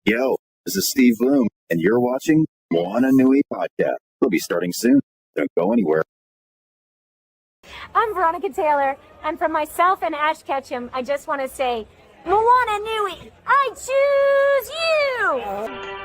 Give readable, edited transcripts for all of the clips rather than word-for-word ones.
Yo, this is Steve Bloom, and you're watching Moana Nui Podcast. We'll be starting soon. Don't go anywhere. I'm Veronica Taylor, and from myself and Ash Ketchum, I just want to say, Moana Nui, I choose you!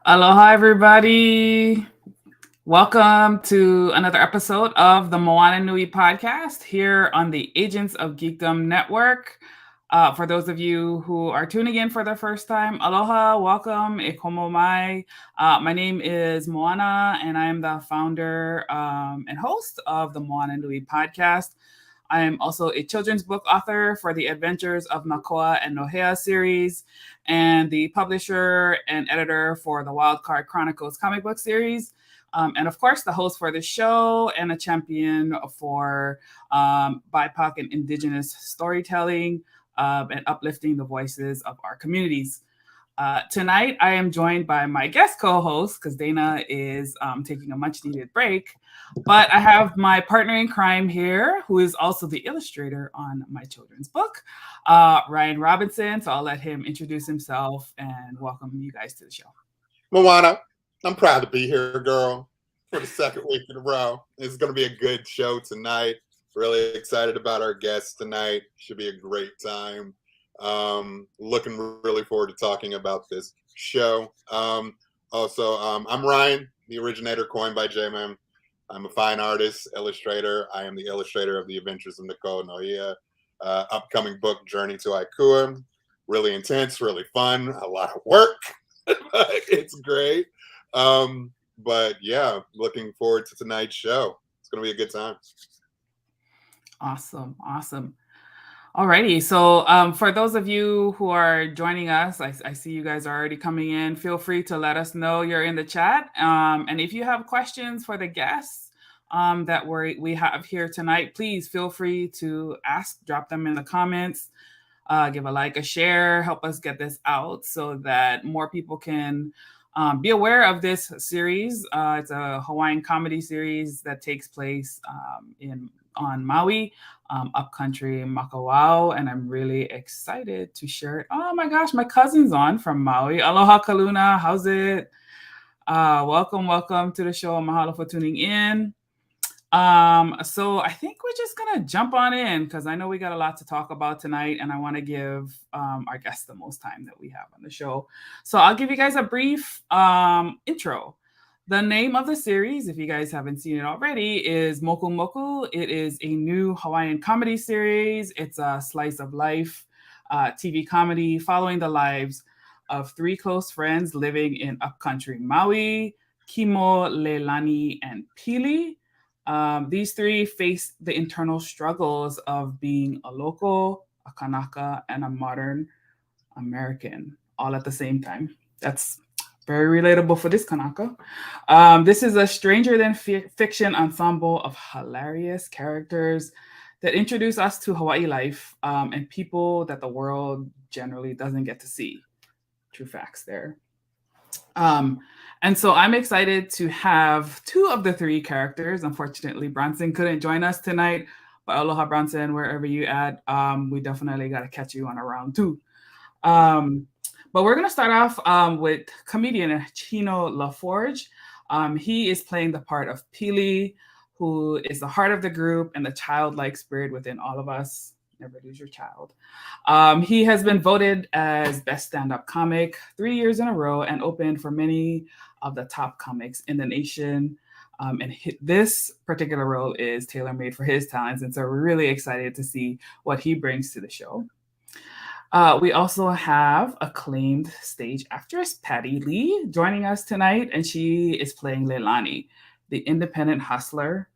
Aloha, everybody. Welcome to another episode of the Moana Nui podcast here on the Agents of Geekdom Network. For those of you who are tuning in for the first time, aloha, welcome, e komo mai. My name is Moana, and I am the founder and host of the Moana Nui podcast. I am also a children's book author for the Adventures of Nakoa and Nohea series, and the publisher and editor for the Wildcard Chronicles comic book series. And of course, the host for the show and a champion for BIPOC and Indigenous storytelling and uplifting the voices of our communities. Tonight, I am joined by my guest co-host, because Dana is taking a much-needed break. But I have my partner in crime here, who is also the illustrator on my children's book, Ryan Robinson. So I'll let him introduce himself and welcome you guys to the show. Moana, I'm proud to be here, girl, for the second week in a row. It's going to be a good show tonight. Really excited about our guests tonight. Should be a great time. Looking really forward to talking about this show. I'm Ryan, the originator coined by J-Man. I'm a fine artist, illustrator. I am the illustrator of The Adventures of Nakoa and Nohea, upcoming book, Journey to Aikua. Really intense, really fun, a lot of work. It's great. But yeah, looking forward to tonight's show. It's going to be a good time. Awesome. Alrighty, so for those of you who are joining us, I see you guys are already coming in. Feel free to let us know you're in the chat. And if you have questions for the guests that we have here tonight, please feel free to drop them in the comments, give a like, a share, help us get this out so that more people can be aware of this series. It's a Hawaiian comedy series that takes place on Maui, upcountry Makawao, and I'm really excited to share it. Oh my gosh, my cousin's on from Maui. Aloha Kaluna, how's it? Welcome to the show. Mahalo for tuning in. So I think we're just gonna jump on in because I know we got a lot to talk about tonight, and I want to give our guests the most time that we have on the show. So I'll give you guys a brief intro. The name of the series, if you guys haven't seen it already, is Moku Moku. It is a new Hawaiian comedy series. It's a slice of life TV comedy following the lives of three close friends living in upcountry Maui, Kimo, Leilani, and Pili. These three face the internal struggles of being a local, a Kanaka, and a modern American all at the same time. That's very relatable for this Kanaka. This is a stranger than fiction ensemble of hilarious characters that introduce us to Hawai'i life and people that the world generally doesn't get to see. True facts there. And so I'm excited to have two of the three characters. Unfortunately, Bronson couldn't join us tonight, but aloha, Bronson, wherever you at, we definitely got to catch you on a round two. But we're going to start off with comedian Chino LaForge. He is playing the part of Pili, who is the heart of the group and the childlike spirit within all of us. Never lose your child. He has been voted as Best Stand-Up Comic 3 years in a row and opened for many of the top comics in the nation. And this particular role is tailor-made for his talents. And so we're really excited to see what he brings to the show. We also have acclaimed stage actress Patty Lee joining us tonight, and she is playing Leilani, the independent hustler.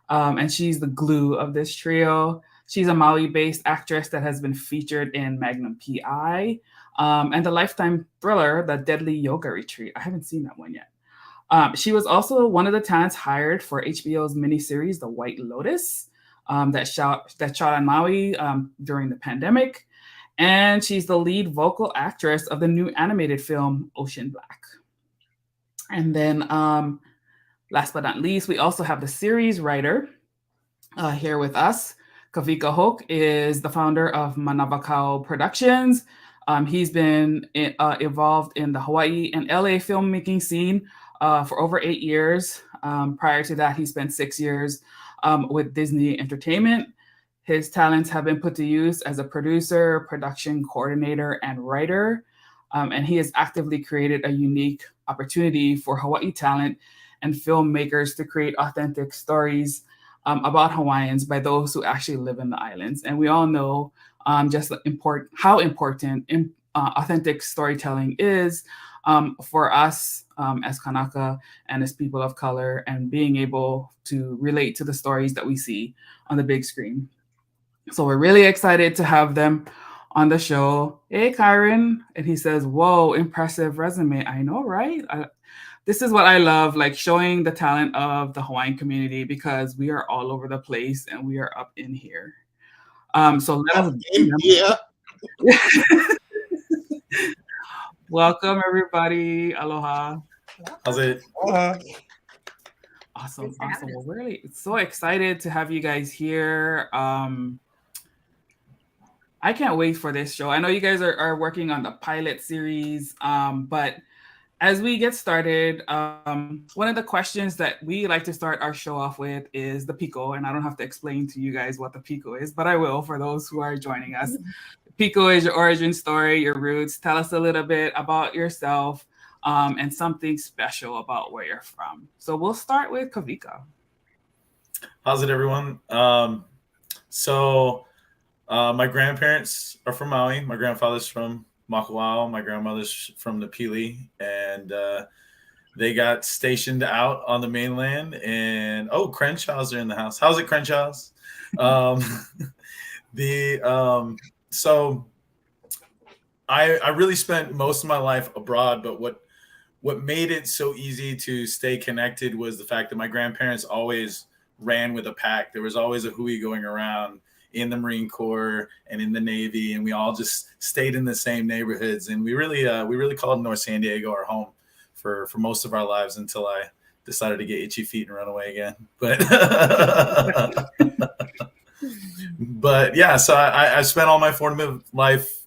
And she's the glue of this trio. She's a Maui-based actress that has been featured in Magnum PI and the Lifetime thriller, The Deadly Yoga Retreat. I haven't seen that one yet. She was also one of the talents hired for HBO's miniseries, The White Lotus, that shot on Maui during the pandemic. And she's the lead vocal actress of the new animated film Ocean Black. And then last but not least, we also have the series writer here with us. Kawika Hoke is the founder of Manavakau Productions. He's been involved in the Hawaii and LA filmmaking scene for over 8 years. Prior to that, he spent 6 years with Disney Entertainment. His talents have been put to use as a producer, production coordinator, and writer. And he has actively created a unique opportunity for Hawaii talent and filmmakers to create authentic stories about Hawaiians by those who actually live in the islands. And we all know just how important authentic storytelling is for us as Kanaka and as people of color, and being able to relate to the stories that we see on the big screen. So we're really excited to have them on the show. Hey, Kyron. And he says, whoa, impressive resume. I know, right? This is what I love, like showing the talent of the Hawaiian community, because we are all over the place and we are up in here. So let us welcome everybody. Aloha. How's it? Awesome. Well, we're really so excited to have you guys here. I can't wait for this show. I know you guys are working on the pilot series, but as we get started, one of the questions that we like to start our show off with is the Pico, and I don't have to explain to you guys what the Pico is, but I will for those who are joining us. Pico is your origin story, your roots. Tell us a little bit about yourself and something special about where you're from. So we'll start with Kawika. How's it, everyone? My grandparents are from Maui. My grandfather's from Moku. My grandmother's from the Pili, and they got stationed out on the mainland. And Crenshaw's are in the house. How's it, Crenshaw's? So I really spent most of my life abroad, but what made it so easy to stay connected was the fact that my grandparents always ran with a pack. There was always a hui going around in the Marine Corps and in the Navy, and we all just stayed in the same neighborhoods. And we really called North San Diego our home for most of our lives, until I decided to get itchy feet and run away again. But yeah, so I spent all my formative life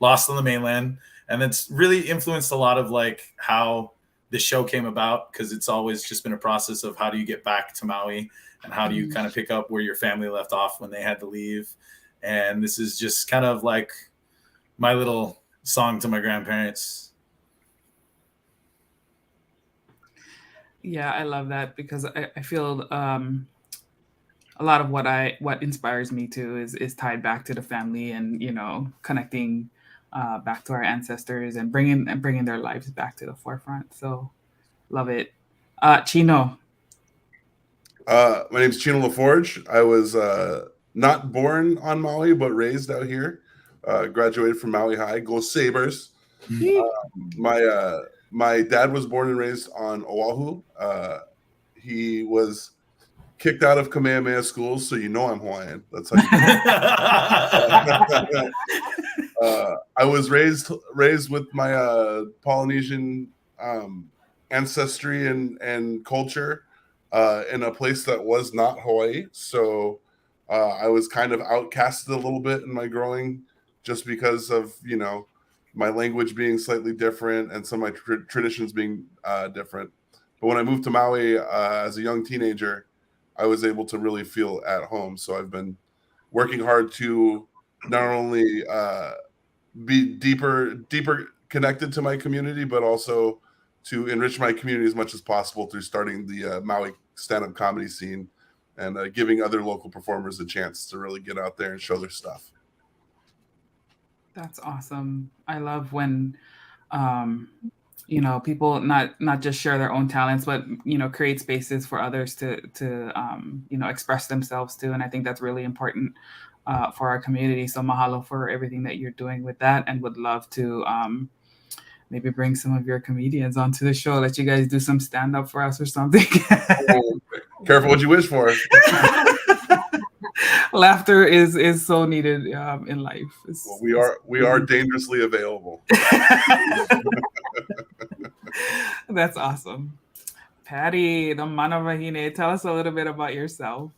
lost on the mainland, and it's really influenced a lot of like how the show came about, because it's always just been a process of how do you get back to Maui and how do you kind of pick up where your family left off when they had to leave. And this is just kind of like my little song to my grandparents. Yeah, I love that, because I feel a lot of what inspires me too is tied back to the family, and connecting back to our ancestors and bringing their lives back to the forefront. So love it. Chino. My name's Chino LaForge. I was not born on Maui, but raised out here. Graduated from Maui High. Go Sabres. My dad was born and raised on Oahu. He was kicked out of Kamehameha schools, so I'm Hawaiian. That's how you I was raised with my Polynesian ancestry and culture in a place that was not Hawaii. So I was kind of outcasted a little bit in my growing, just because of, my language being slightly different and some of my traditions being different. But when I moved to Maui as a young teenager, I was able to really feel at home. So I've been working hard to not only be deeper connected to my community, but also to enrich my community as much as possible through starting the Maui stand-up comedy scene and giving other local performers a chance to really get out there and show their stuff. That's awesome. I love when um, people not just share their own talents, but create spaces for others to express themselves too. And I think that's really important for our community. So mahalo for everything that you're doing with that, and would love to maybe bring some of your comedians onto the show. Let you guys do some stand up for us or something. Oh, careful what you wish for. Laughter is so needed in life. Well, we are dangerously available. That's awesome. Patty, the Mana Wahine, tell us a little bit about yourself.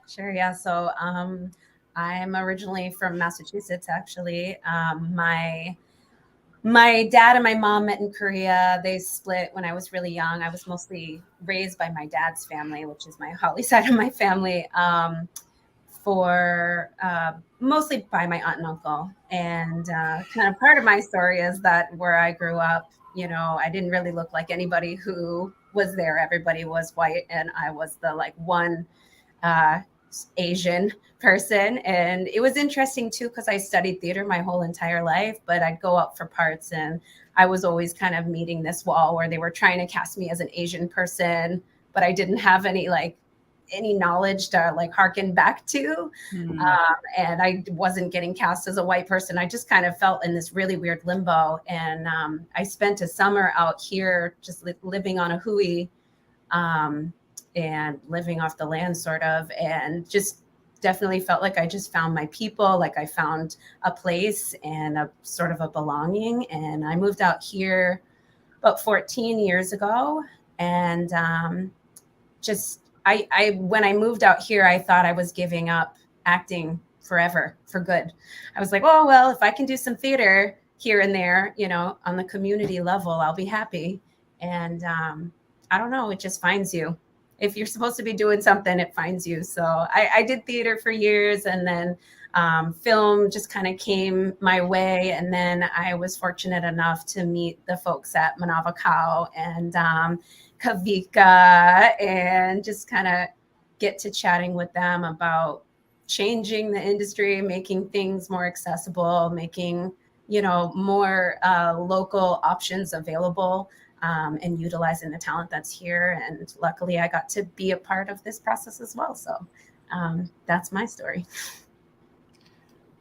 Sure, yeah. So I'm originally from Massachusetts, actually. My dad and my mom met in Korea. They split when I was really young. I was mostly raised by my dad's family, which is my Hawai'i side of my family, for mostly by my aunt and uncle. And kind of part of my story is that where I grew up, I didn't really look like anybody who was there. Everybody was white, and I was the one Asian person. And it was interesting too, because I studied theater my whole entire life, but I'd go out for parts and I was always kind of meeting this wall where they were trying to cast me as an Asian person, but I didn't have any knowledge to harken back to. And I wasn't getting cast as a white person. I just kind of felt in this really weird limbo. And I spent a summer out here just living on a hui, and living off the land sort of, and just definitely felt like I just found my people, like I found a place and a sort of a belonging. And I moved out here about 14 years ago. And when I moved out here, I thought I was giving up acting forever for good. I was like, oh, well, if I can do some theater here and there, on the community level, I'll be happy. And I don't know, it just finds you. If you're supposed to be doing something, it finds you. So I did theater for years, and then film just kind of came my way. And then I was fortunate enough to meet the folks at Manavakau and Kawika, and just kind of get to chatting with them about changing the industry, making things more accessible, making, more local options available. And utilizing the talent that's here. And luckily I got to be a part of this process as well. So that's my story.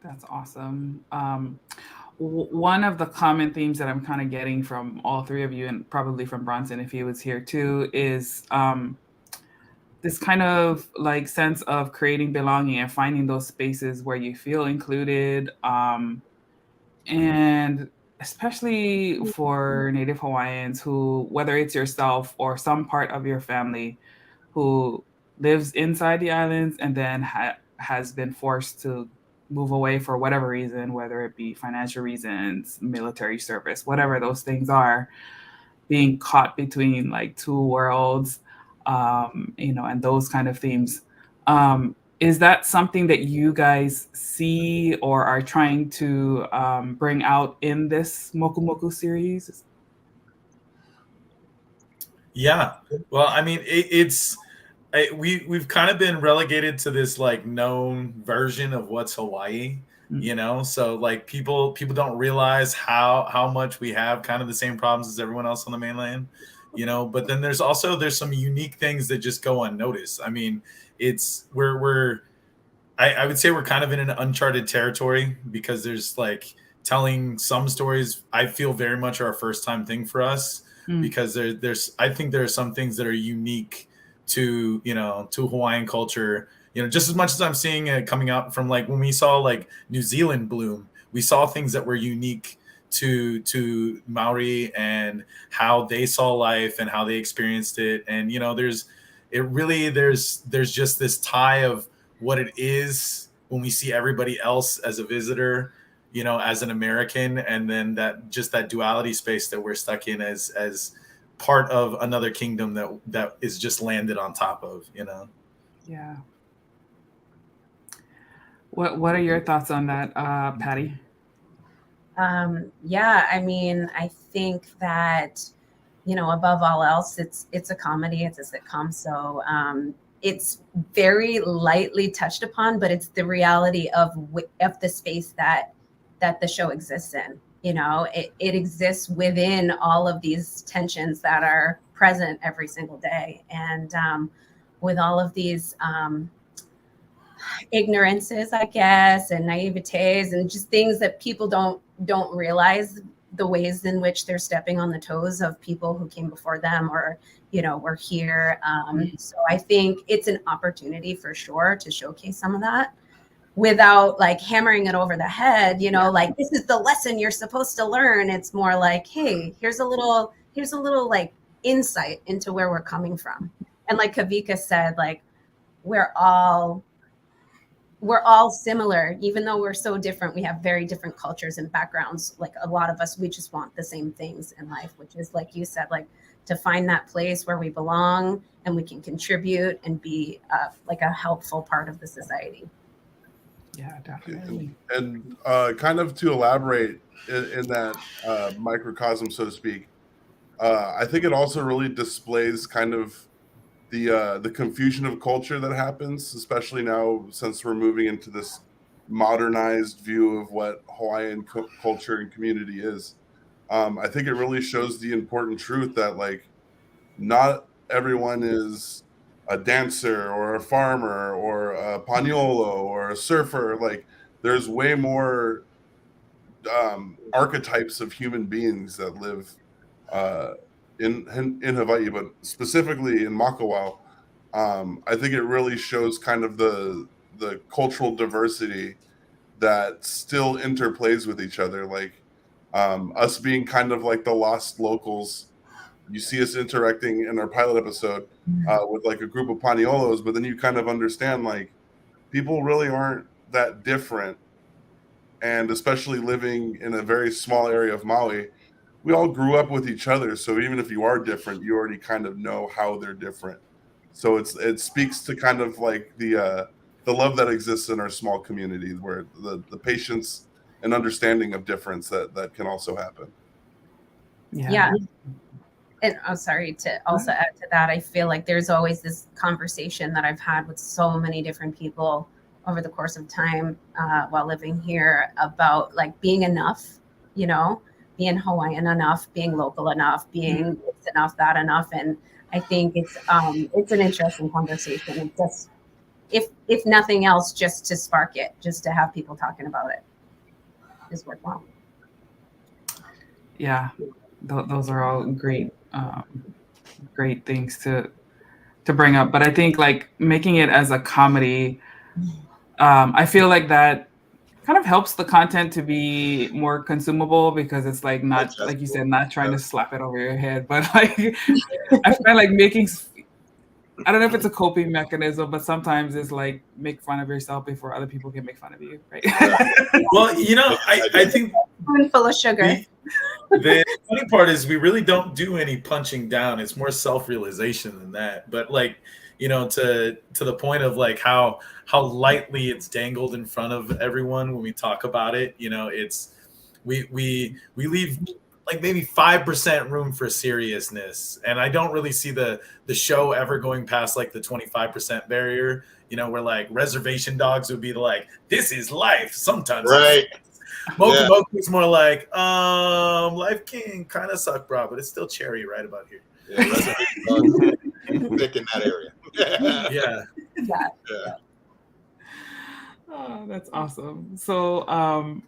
That's awesome. One of the common themes that I'm kind of getting from all three of you, and probably from Bronson if he was here too, is this kind of sense of creating belonging and finding those spaces where you feel included. And especially for Native Hawaiians who, whether it's yourself or some part of your family who lives inside the islands and then has been forced to move away for whatever reason, whether it be financial reasons, military service, whatever those things are, being caught between two worlds, and those kind of themes. Is that something that you guys see or are trying to bring out in this Moku Moku series? Yeah. Well, I mean, we've kind of been relegated to this known version of what's Hawaii, so people don't realize how much we have kind of the same problems as everyone else on the mainland, but then there's some unique things that just go unnoticed. I mean, I would say we're kind of in an uncharted territory, because there's telling some stories I feel very much are a first time thing for us, because I think there are some things that are unique to Hawaiian culture, just as much as I'm seeing it coming out from when we saw New Zealand bloom, we saw things that were unique to Maui and how they saw life and how they experienced it. And there's just this tie of what it is when we see everybody else as a visitor, as an American, and then that duality space that we're stuck in as part of another kingdom that is just landed on top of, Yeah. What are your thoughts on that, Patty? Yeah, I mean, I think that, above all else, it's a comedy, it's a sitcom. So it's very lightly touched upon, but it's the reality of the space that that the show exists in. You know, it exists within all of these tensions that are present every single day. And with all of these ignorances, I guess, and naivetes, and just things that people don't realize, the ways in which they're stepping on the toes of people who came before them, or, you know, were here. So I think it's an opportunity for sure to showcase some of that without like hammering it over the head, you know, like this is the lesson you're supposed to learn. It's more like, hey, here's a little like insight into where we're coming from. And like Kawika said, like we're all similar, even though we're so different. We have very different cultures and backgrounds. Like a lot of us, we just want the same things in life, which is, like you said, like to find that place where we belong and we can contribute and be like a helpful part of the society. Yeah, definitely. And kind of to elaborate in that microcosm, so to speak, I think it also really displays kind of the confusion of culture that happens, especially now since we're moving into this modernized view of what Hawaiian culture and community is. I think it really shows the important truth that like not everyone is a dancer or a farmer or a Paniolo or a surfer. Like there's way more archetypes of human beings that live in Hawaii, but specifically in Makawao. I think it really shows kind of the cultural diversity that still interplays with each other. Like us being kind of like the lost locals. You see us interacting in our pilot episode with like a group of Paniolos, but then you kind of understand like people really aren't that different. And especially living in a very small area of Maui, we all grew up with each other. So even if you are different, you already kind of know how they're different. So it speaks to kind of like the love that exists in our small community, where the patience and understanding of difference that can also happen. Yeah. And I'm sorry to also add to that. I feel like there's always this conversation that I've had with so many different people over the course of time while living here about like being enough, you know, being Hawaiian enough, being local enough, being this enough, that enough. And I think it's an interesting conversation. It's just, if nothing else, just to spark it, just to have people talking about it is worthwhile. Yeah, those are all great things to bring up. But I think like making it as a comedy, I feel like that kind of helps the content to be more consumable, because it's like not, like you said, not trying to slap it over your head, but like I find like I don't know if it's a coping mechanism, but sometimes it's like make fun of yourself before other people can make fun of you, right? Well, you know, I think full of sugar. The funny part is we really don't do any punching down. It's more self-realization than that. But like, you know, to the point of like how lightly it's dangled in front of everyone when we talk about it, you know, it's we leave like maybe 5% room for seriousness. And I don't really see the show ever going past like the 25% barrier, you know, where like Reservation Dogs would be like, this is life. Sometimes. Right. Moku Moku is more like, life can kind of suck, bro, but it's still cherry right about here. Yeah, Reservation Dogs thick in that area. Yeah. Oh, that's awesome. So,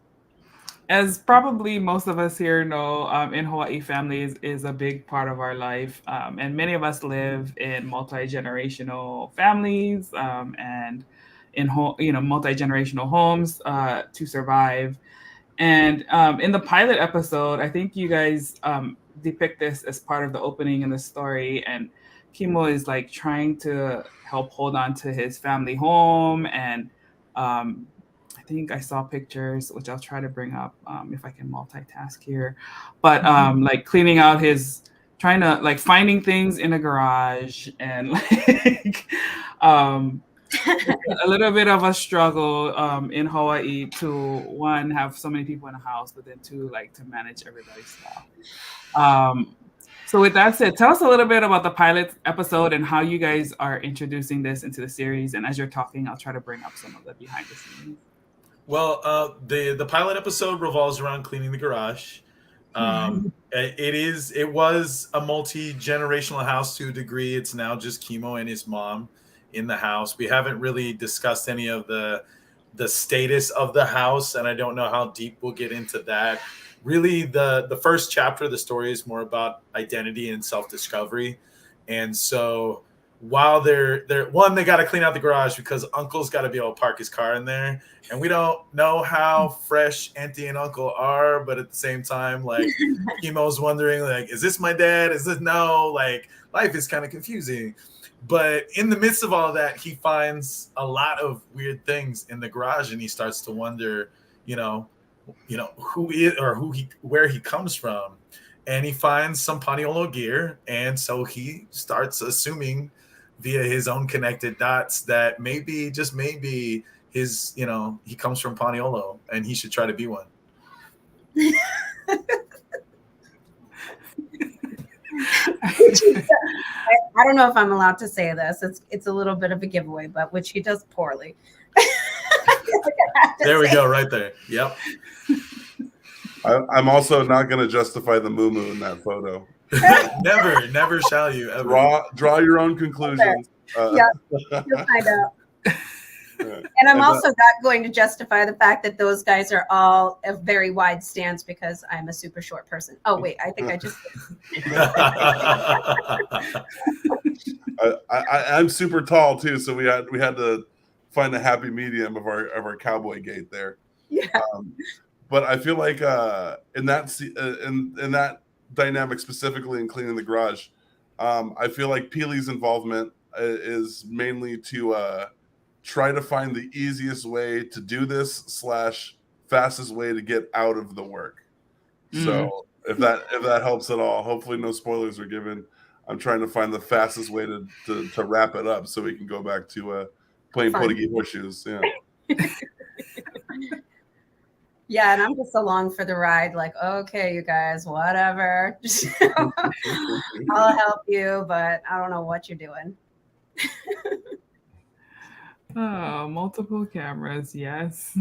as probably most of us here know, in Hawaii, families is a big part of our life. And many of us live in multi-generational families and in multi-generational homes to survive. And in the pilot episode, I think you guys depict this as part of the opening in the story. And Kimo is like trying to help hold on to his family home. And I think I saw pictures, which I'll try to bring up if I can multitask here. But like cleaning out trying to like finding things in a garage and like a little bit of a struggle in Hawaii to one, have so many people in a house, but then two, like to manage everybody's stuff. So with that said, tell us a little bit about the pilot episode and how you guys are introducing this into the series. And as you're talking, I'll try to bring up some of the behind the scenes. Well, the pilot episode revolves around cleaning the garage. It was a multi-generational house to a degree. It's now just Kimo and his mom in the house. We haven't really discussed any of the status of the house, and I don't know how deep we'll get into that. Really, the first chapter of the story is more about identity and self-discovery. And so while they got to clean out the garage because Uncle's got to be able to park his car in there. And we don't know how fresh Auntie and Uncle are, but at the same time, like, Kimo's wondering, like, is this my dad? Is this no? Like, life is kind of confusing. But in the midst of all of that, he finds a lot of weird things in the garage, and he starts to wonder, where he comes from. And he finds some Paniolo gear, and so he starts assuming via his own connected dots that maybe, just maybe, he comes from Paniolo and he should try to be one. I don't know if I'm allowed to say this. It's a little bit of a giveaway, but which he does poorly. There we go, right there. Yep. I'm also not going to justify the moo in that photo. Never shall you ever. Draw your own conclusions. Yeah, you'll find out. And I'm also not going to justify the fact that those guys are all a very wide stance because I'm a super short person. Oh wait, I think I just. I'm super tall too, so we had to find a happy medium of our cowboy gait there. Yeah. But I feel like in that dynamic, specifically in cleaning the garage, I feel like Peely's involvement is mainly to try to find the easiest way to do this / fastest way to get out of the work. So if that helps at all, hopefully no spoilers are given. I'm trying to find the fastest way to wrap it up so we can go back to playing Podigi horseshoes. Yeah. Yeah, and I'm just along for the ride, like, okay, you guys, whatever. I'll help you, but I don't know what you're doing. Oh, multiple cameras, yes.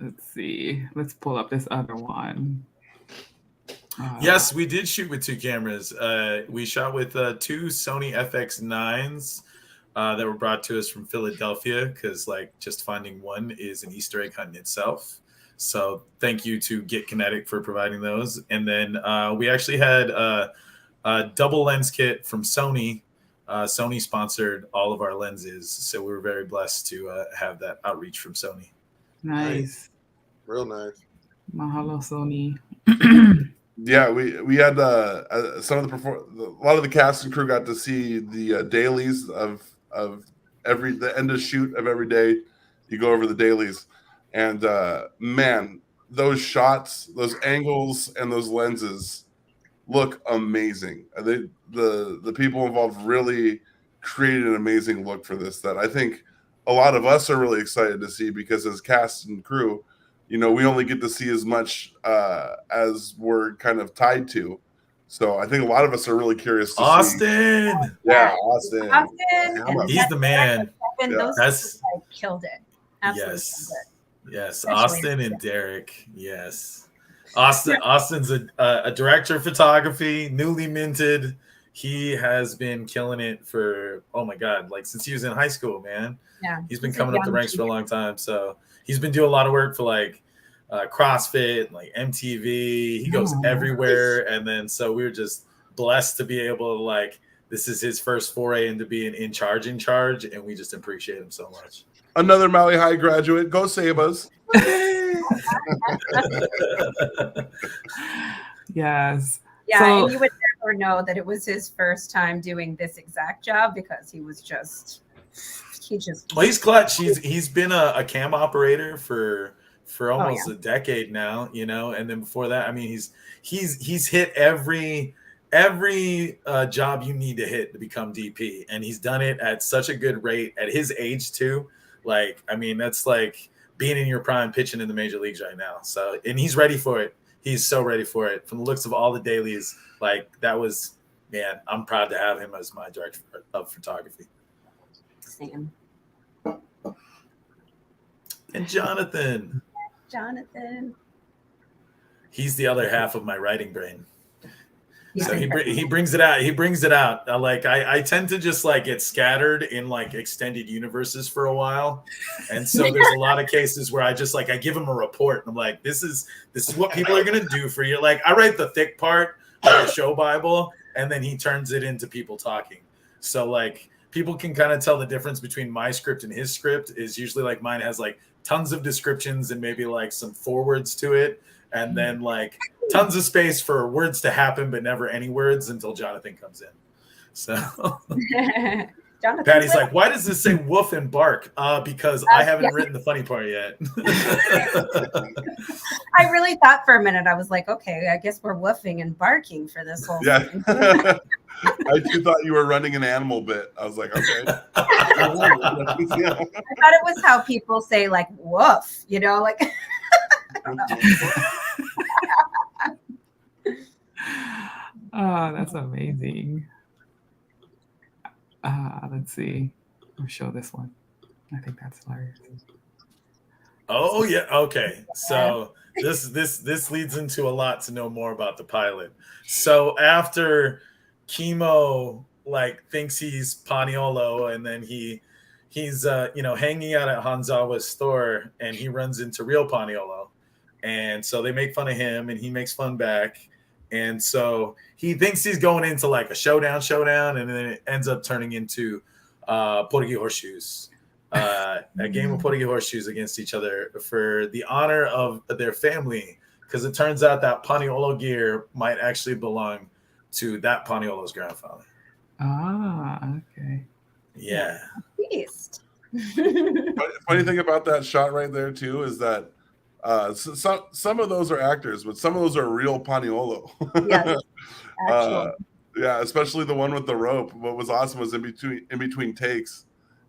Let's see. Let's pull up this other one. Yes, we did shoot with 2 cameras. We shot with 2 Sony FX9s that were brought to us from Philadelphia because, like, just finding one is an Easter egg hunt in itself. So thank you to Get Kinetic for providing those. And then we actually had a double lens kit from Sony. Sony sponsored all of our lenses, so we were very blessed to have that outreach from Sony. Nice. Real nice. Mahalo, Sony. Yeah, we had some of a lot of the cast and crew got to see the dailies of the end of shoot of every day. You go over the dailies, and man, those shots, those angles, and those lenses look amazing. The people involved really created an amazing look for this that I think a lot of us are really excited to see, because as cast and crew, we only get to see as much as we're kind of tied to. So I think a lot of us are really curious to Austin. see. Yeah, Austin. He's the man. Those guys killed it. Absolutely Yes. killed it. Yes. Especially Austin and Derek. Yes. Austin's a director of photography, newly minted. He has been killing it for, oh my God, like since he was in high school, man. Yeah. He's been coming up the ranks for a long time. So he's been doing a lot of work for like CrossFit, like MTV. He goes everywhere. And then so we were just blessed to be able to, like, this is his first foray into being in charge. And we just appreciate him so much. Another Maui High graduate. Go Sabres. Yes. Yeah, So, and you would never know that it was his first time doing this exact job because he just Well, he's clutch. He's been a cam operator for almost a decade now, and then before that, I mean, he's hit every job you need to hit to become DP, and he's done it at such a good rate at his age too. Like, I mean, that's like being in your prime pitching in the major leagues right now. So, and he's ready for it. He's so ready for it. From the looks of all the dailies, like that was, man, I'm proud to have him as my director of photography. Sam. And Jonathan. Jonathan. He's the other half of my writing brain. Yeah. So he brings it out. He brings it out. I tend to just like get scattered in like extended universes for a while, and so there's a lot of cases where I just like I give him a report and I'm like, this is what people are gonna do for you. Like I write the thick part of the show Bible, and then he turns it into people talking. So like people can kind of tell the difference between my script and his script is usually like mine has like tons of descriptions and maybe like some forewords to it. And then like tons of space for words to happen, but never any words until Jonathan comes in. So Patty's like, why does this say woof and bark? Because I haven't written the funny part yet. I really thought for a minute, I was like, okay, I guess we're woofing and barking for this whole thing. I too thought you were running an animal bit. I was like, okay. I thought it was how people say like woof, you know, like I don't know. Oh, that's amazing. Let's see. I'll show this one. I think that's hilarious. Oh yeah, okay. So this leads into a lot to know more about the pilot. So after Chemo like thinks he's Paniolo, and then he's hanging out at Hanzawa's store, and he runs into real Paniolo, and so they make fun of him, and he makes fun back, and so he thinks he's going into like a showdown, and then it ends up turning into Porgy Horseshoes, a game of Porgy Horseshoes against each other for the honor of their family, because it turns out that Paniolo gear might actually belong to that Paniolo's grandfather. Ah, okay. Yeah. Beast. Funny thing about that shot right there too is that some of those are actors, but some of those are real Paniolo. Yeah, yeah, especially the one with the rope. What was awesome was in between takes,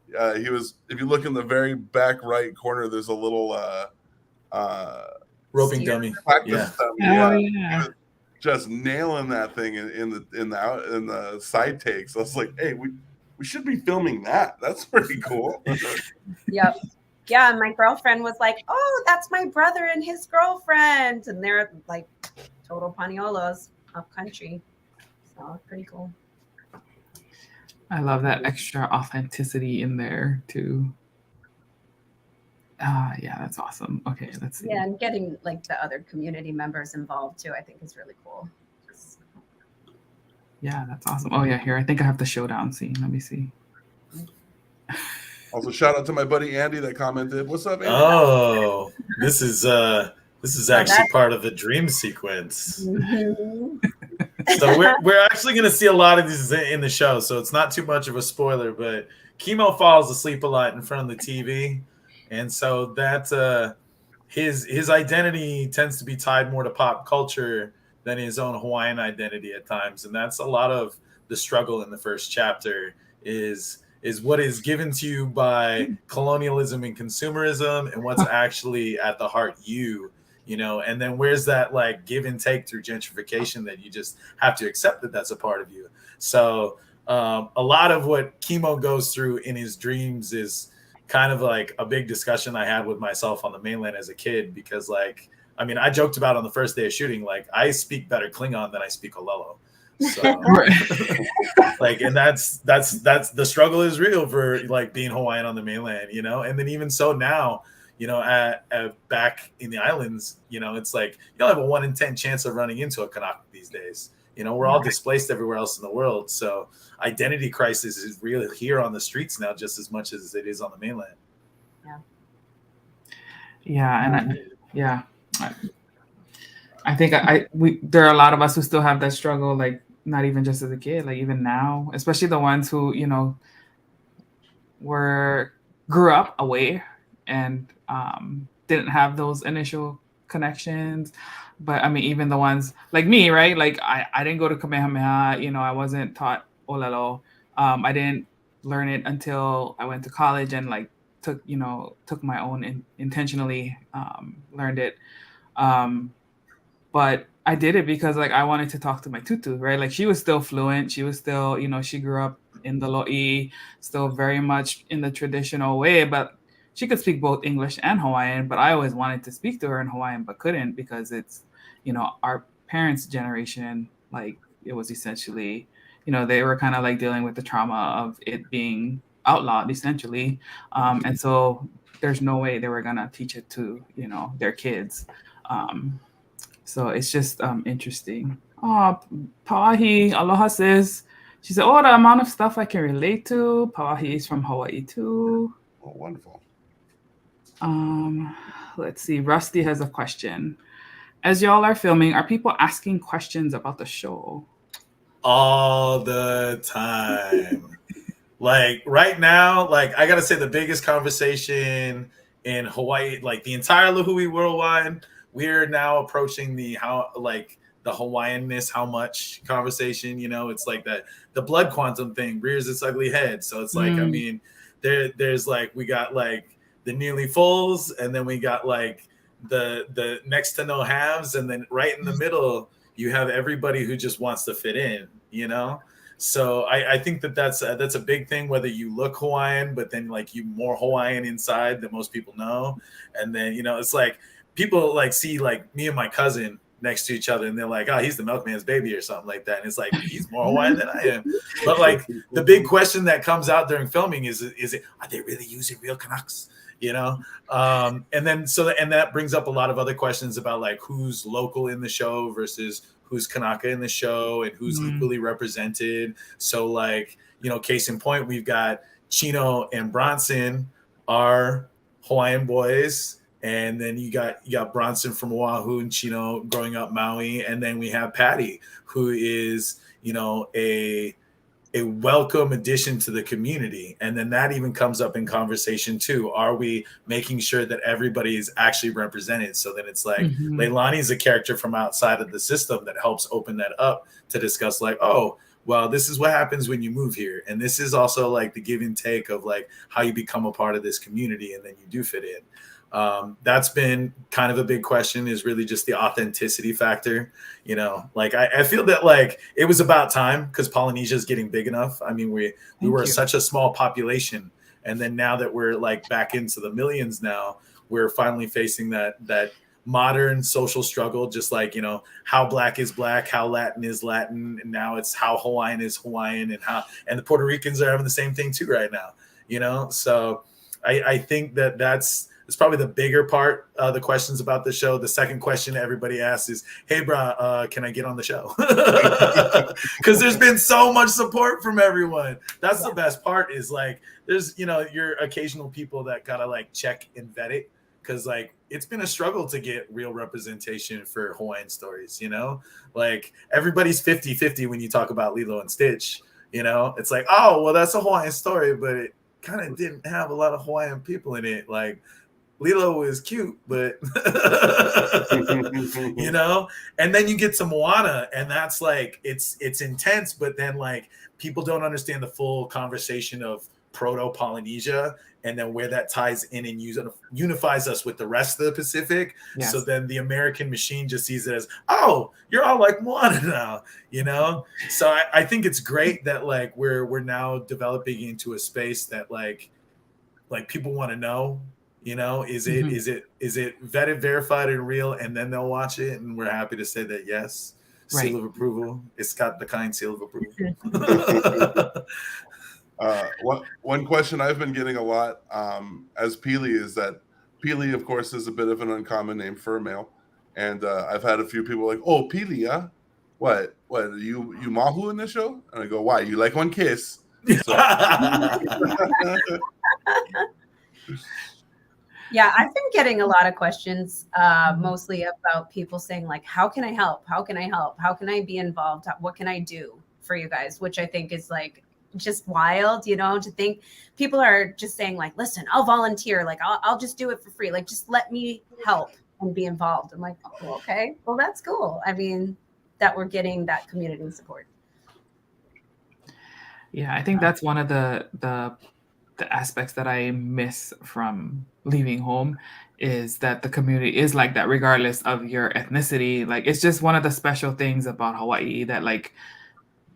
he was. If you look in the very back right corner, there's a little roping dummy. Practice dummy. Oh yeah. Just nailing that thing in the side takes. I was like, hey, we should be filming that. That's pretty cool. Yep. Yeah, and my girlfriend was like, "Oh, that's my brother and his girlfriend," and they're like total Paniolos upcountry. So pretty cool. I love that extra authenticity in there too. Yeah, that's awesome. Okay, let's see. Yeah, and getting like the other community members involved too, I think is really cool. Yeah, that's awesome. Oh yeah, here, I think I have the showdown scene. Let me see. Also, shout out to my buddy Andy that commented. What's up, Andy? Oh, this is actually part of the dream sequence. Mm-hmm. So we're actually going to see a lot of these in the show, so it's not too much of a spoiler. But Chemo falls asleep a lot in front of the TV, and so that his identity tends to be tied more to pop culture than his own Hawaiian identity at times, and that's a lot of the struggle in the first chapter is what is given to you by colonialism and consumerism, and what's actually at the heart you know, and then where's that like give and take through gentrification that you just have to accept that that's a part of you. So a lot of what Chemo goes through in his dreams is kind of like a big discussion I had with myself on the mainland as a kid, because like, I mean, I joked about on the first day of shooting, like I speak better Klingon than I speak Olelo. So like, and that's the struggle is real for like being Hawaiian on the mainland, you know. And then even so now, you know, at back in the islands, you know, it's like you'll have a 1 in 10 chance of running into a Kanaka these days. You know, we're all displaced everywhere else in the world, so identity crisis is really here on the streets now just as much as it is on the mainland. I think there are a lot of us who still have that struggle, like not even just as a kid, like even now, especially the ones who, you know, grew up away and didn't have those initial connections. But I mean, even the ones like me, right? Like I didn't go to Kamehameha, you know, I wasn't taught Olelo. I didn't learn it until I went to college and like took my own intentionally learned it. But I did it because like I wanted to talk to my tutu, right? Like she was still fluent. She was still, she grew up in the lo'i, still very much in the traditional way. But she could speak both English and Hawaiian, but I always wanted to speak to her in Hawaiian, but couldn't because it's, our parents' generation, like it was essentially, they were kind of like dealing with the trauma of it being outlawed essentially. And so there's no way they were going to teach it to, their kids. So it's just interesting. Oh, Pawahi, aloha says, she said, oh, the amount of stuff I can relate to. Pawahi is from Hawaii too. Oh, wonderful. Let's see. Rusty has a question. As y'all are filming, are people asking questions about the show? All the time. Like right now, like I gotta say the biggest conversation in Hawaii, like the entire Lahui worldwide, we're now approaching the Hawaiianness, how much conversation, it's like that the blood quantum thing rears its ugly head. So it's like, I mean, there's like we got like the nearly fulls, and then we got like the next to no halves, and then right in the middle you have everybody who just wants to fit in, So I think that's a big thing, whether you look Hawaiian, but then like you more Hawaiian inside than most people know. And then, it's like people like see like me and my cousin next to each other and they're like, oh, he's the milkman's baby or something like that. And it's like, he's more Hawaiian than I am. But like the big question that comes out during filming is it, are they really using real Canucks? And that brings up a lot of other questions about like who's local in the show versus who's Kanaka in the show and who's equally represented. So like, case in point, we've got Chino and Bronson are Hawaiian boys. And then you got Bronson from Oahu and Chino growing up Maui. And then we have Patty, who is, a welcome addition to the community. And then that even comes up in conversation too. Are we making sure that everybody is actually represented? So then it's like Leilani is a character from outside of the system that helps open that up to discuss like, oh, well, this is what happens when you move here. And this is also like the give and take of like how you become a part of this community and then you do fit in. That's been kind of a big question, is really just the authenticity factor. Like I feel that like it was about time, because Polynesia is getting big enough. I mean, we were such a small population, and then now that we're like back into the millions now, we're finally facing that modern social struggle, just like, how Black is Black, how Latin is Latin, and now it's how Hawaiian is Hawaiian, and the Puerto Ricans are having the same thing too right now, so I think it's probably the bigger part of the questions about the show. The second question everybody asks is, hey, bro, can I get on the show? Because there's been so much support from everyone. That's the best part, is like, there's, your occasional people that gotta like check and vet it. Because like, it's been a struggle to get real representation for Hawaiian stories, like everybody's 50-50 when you talk about Lilo and Stitch, it's like, oh, well, that's a Hawaiian story, but it kind of didn't have a lot of Hawaiian people in it. Like, Lilo is cute, but and then you get to Moana, and that's like it's intense, but then like people don't understand the full conversation of proto-Polynesia and then where that ties in and unifies us with the rest of the Pacific. Yes. So then the American machine just sees it as, oh, you're all like Moana now, So I think it's great that like we're now developing into a space that like people want to know. Is it vetted, verified, and real? And then they'll watch it, and we're happy to say that yes, seal of approval. It's got the kind seal of approval. One question I've been getting a lot as Pili is that Pili, of course, is a bit of an uncommon name for a male, and I've had a few people like, oh, Pili, yeah, what you mahu in this show? And I go, why? You like one kiss? So, yeah, I've been getting a lot of questions, mostly about people saying like, how can I help? How can I help? How can I be involved? What can I do for you guys? Which I think is like just wild, to think people are just saying like, listen, I'll volunteer. Like, I'll just do it for free. Like, just let me help and be involved. I'm like, oh, okay, well, that's cool. I mean, that we're getting that community support. Yeah, I think that's one of the aspects that I miss from leaving home, is that the community is like that regardless of your ethnicity. Like, it's just one of the special things about Hawaii that like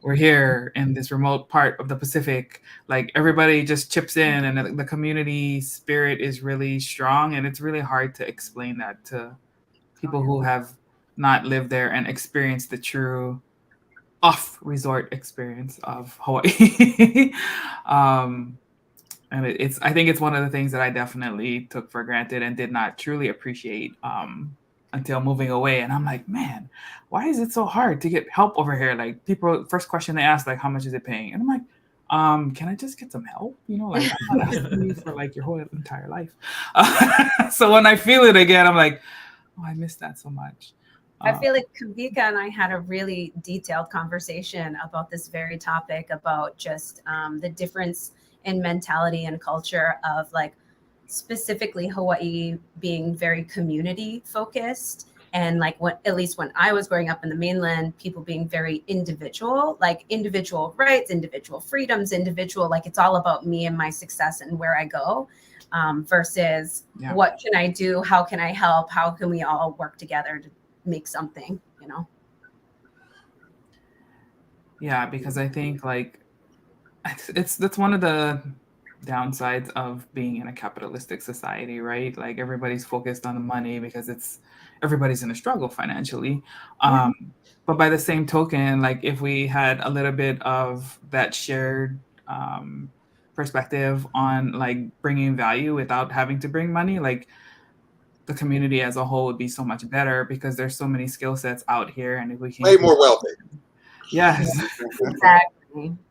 we're here in this remote part of the Pacific. Like everybody just chips in, and the community spirit is really strong, and it's really hard to explain that to people who have not lived there and experienced the true off resort experience of Hawaii. And I think it's one of the things that I definitely took for granted and did not truly appreciate until moving away. And I'm like, man, why is it so hard to get help over here? Like people, first question they ask, like, how much is it paying? And I'm like, can I just get some help? You know, like I'm not asking you for like your whole entire life. So when I feel it again, I'm like, oh, I miss that so much. I feel like Kawika and I had a really detailed conversation about this very topic, about just the difference in mentality and culture of like specifically Hawaii being very community focused, and like at least when I was growing up in the mainland, people being very individual, like individual rights, individual freedoms, individual, like it's all about me and my success and where I go, versus what can I do? How can I help? How can we all work together to make something, you know? Yeah, because I think like that's one of the downsides of being in a capitalistic society, right? Like everybody's focused on the money because everybody's in a struggle financially. But by the same token, like if we had a little bit of that shared perspective on like bringing value without having to bring money, like the community as a whole would be so much better, because there's so many skill sets out here, and if we can way more wealthy. Yes.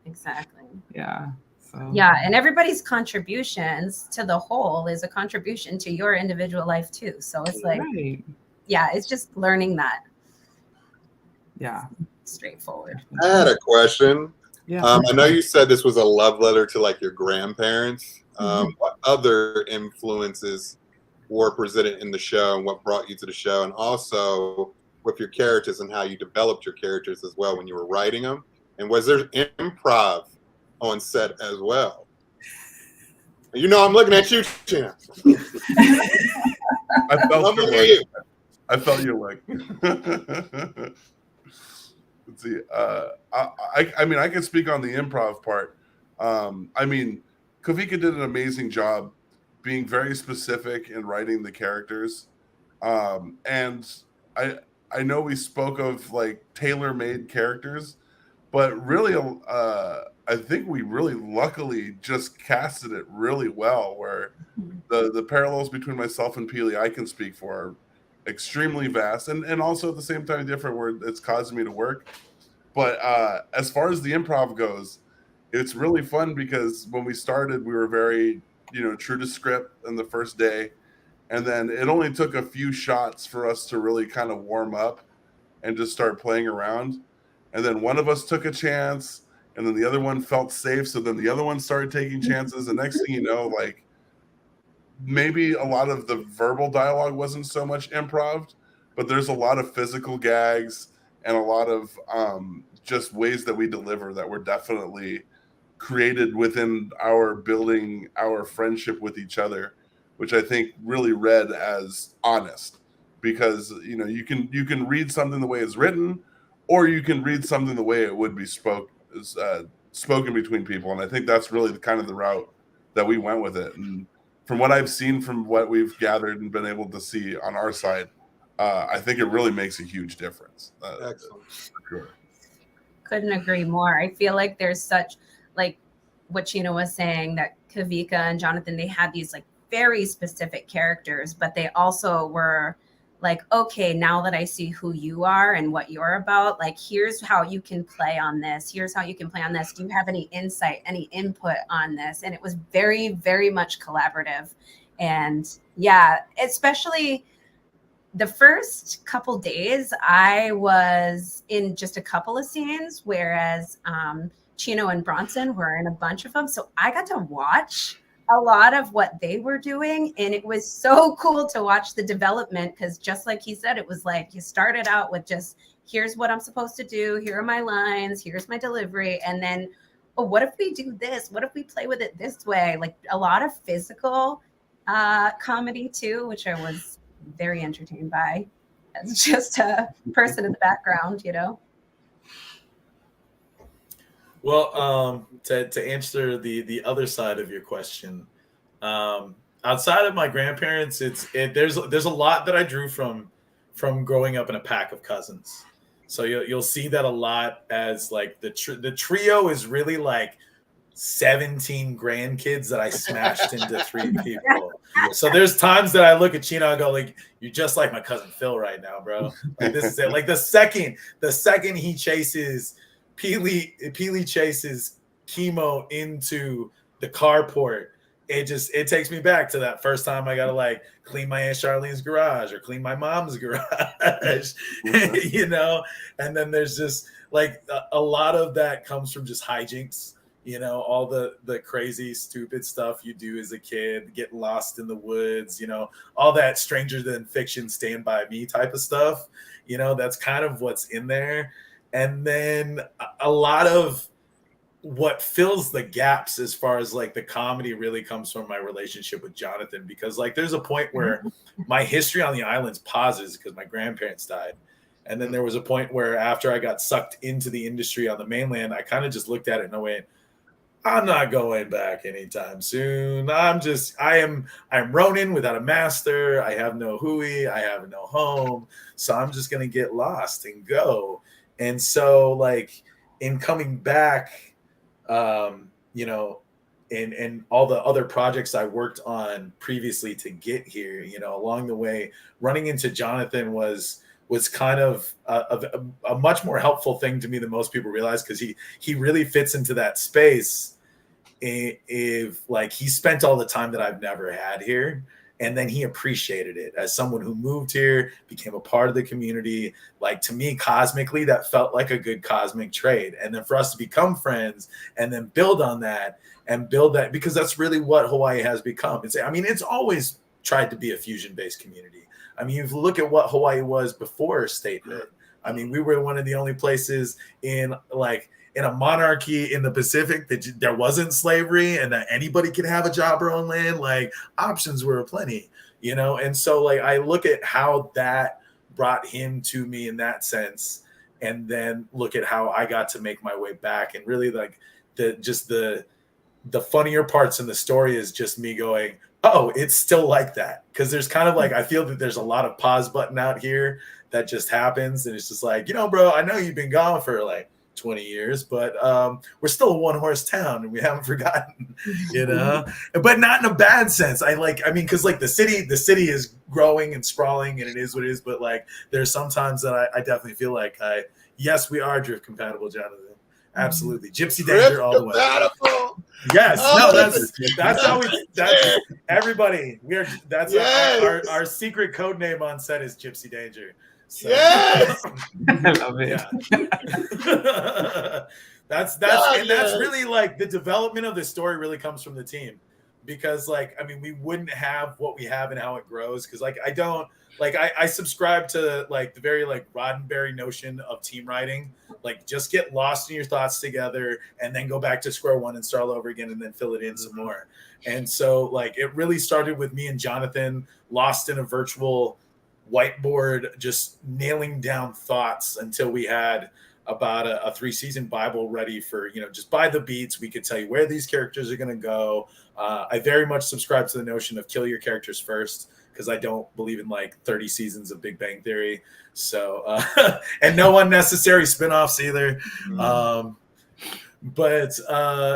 Exactly. Yeah. So yeah, and everybody's contributions to the whole is a contribution to your individual life too. So it's like, yeah, it's just learning that. Yeah. Straightforward. I had a question. Yeah. I know you said this was a love letter to like your grandparents. What other influences were presented in the show, and what brought you to the show, and also with your characters and how you developed your characters as well when you were writing them? And was there improv on set as well? You know, I'm looking at you, Tina. I felt your leg. Let's see. I mean, I can speak on the improv part. I mean, Kawika did an amazing job being very specific in writing the characters. And I know we spoke of like tailor-made characters, but really, I think we really luckily just casted it really well, where the parallels between myself and Peely, I can speak for, are extremely vast, and also at the same time different, where it's causing me to work. But as far as the improv goes, it's really fun because when we started, we were very, true to script in the first day. And then it only took a few shots for us to really kind of warm up and just start playing around. And then one of us took a chance, and then the other one felt safe. So then the other one started taking chances. The next thing you know, like maybe a lot of the verbal dialogue wasn't so much improv, but there's a lot of physical gags and a lot of just ways that we deliver that were definitely created within our building our friendship with each other, which I think really read as honest, because you can read something the way it's written, or you can read something the way it would be spoken between people. And I think that's really the route that we went with it. And from what I've seen, from what we've gathered and been able to see on our side, I think it really makes a huge difference. Excellent. Sure. Couldn't agree more. I feel like there's such, like what Chino was saying, that Kawika and Jonathan, they had these like very specific characters, but they also were like, okay, now that I see who you are and what you're about, like, here's how you can play on this. Here's how you can play on this. Do you have any insight, any input on this? And it was very, very much collaborative. And yeah, especially the first couple days, I was in just a couple of scenes, whereas Chino and Bronson were in a bunch of them. So I got to watch a lot of what they were doing, and it was so cool to watch the development, because just like he said, it was like you started out with just, here's what I'm supposed to do, here are my lines, here's my delivery, and then, oh, what if we do this, what if we play with it this way? Like a lot of physical comedy too, which I was very entertained by as just a person in the background. Well, to answer the other side of your question, outside of my grandparents, there's a lot that I drew from growing up in a pack of cousins. So you'll see that a lot as like the trio is really like 17 grandkids that I smashed into 3 people. So there's times that I look at Chino and go like, you're just like my cousin Phil right now, bro. Like this is it. Like the second he chases Peely chases Chemo into the carport, it takes me back to that first time I gotta like clean my Aunt Charlene's garage or clean my mom's garage, you know. And then there's just like a lot of that comes from just hijinks. You know, all the crazy, stupid stuff you do as a kid, get lost in the woods, you know, all that stranger than fiction, Stand By Me type of stuff. You know, that's kind of what's in there. And then a lot of what fills the gaps as far as like the comedy really comes from my relationship with Jonathan, because like there's a point where my history on the islands pauses because my grandparents died. And then there was a point where after I got sucked into the industry on the mainland, I kind of just looked at it and I went, I'm not going back anytime soon. I'm Ronin without a master. I have no hui. I have no home. So I'm just going to get lost and go. And so like in coming back, you know, and all the other projects I worked on previously to get here, you know, along the way, running into Jonathan was kind of a much more helpful thing to me than most people realize, because he really fits into that space. If like he spent all the time that I've never had here, and then he appreciated it as someone who moved here, became a part of the community. Like to me, cosmically, that felt like a good cosmic trade. And then for us to become friends and then build on that and build that, because that's really what Hawaii has become. It's always tried to be a fusion-based community. I mean, if you look at what Hawaii was before statehood, I mean, we were one of the only places in a monarchy in the Pacific that there wasn't slavery and that anybody could have a job or own land. Like options were plenty, you know? And so like, I look at how that brought him to me in that sense. And then look at how I got to make my way back. And really like the funnier parts in the story is just me going, oh, it's still like that. Cause there's kind of like, I feel that there's a lot of pause button out here that just happens. And it's just like, you know, bro, I know you've been gone for like 20 years, but we're still a one-horse town and we haven't forgotten, you know, but not in a bad sense. Because like the city is growing and sprawling and it is what it is, but like there's sometimes that I definitely feel like yes, we are drift compatible, Jonathan. Absolutely. Gypsy Danger all the way. Yes. No, that's how that's everybody. That's our secret code name on set is Gypsy Danger. So, yes, I love it. Yeah. that's really like the development of the story really comes from the team, because like, I mean, we wouldn't have what we have and how it grows. Cause like, I subscribe to like the very like Roddenberry notion of team writing, like just get lost in your thoughts together and then go back to square one and start all over again and then fill it in some more. And so like, it really started with me and Jonathan lost in a virtual whiteboard, just nailing down thoughts until we had about a 3-season Bible ready for, you know, just by the beats, we could tell you where these characters are going to go. I very much subscribe to the notion of kill your characters first, because I don't believe in like 30 seasons of Big Bang Theory. So, and no unnecessary spinoffs either.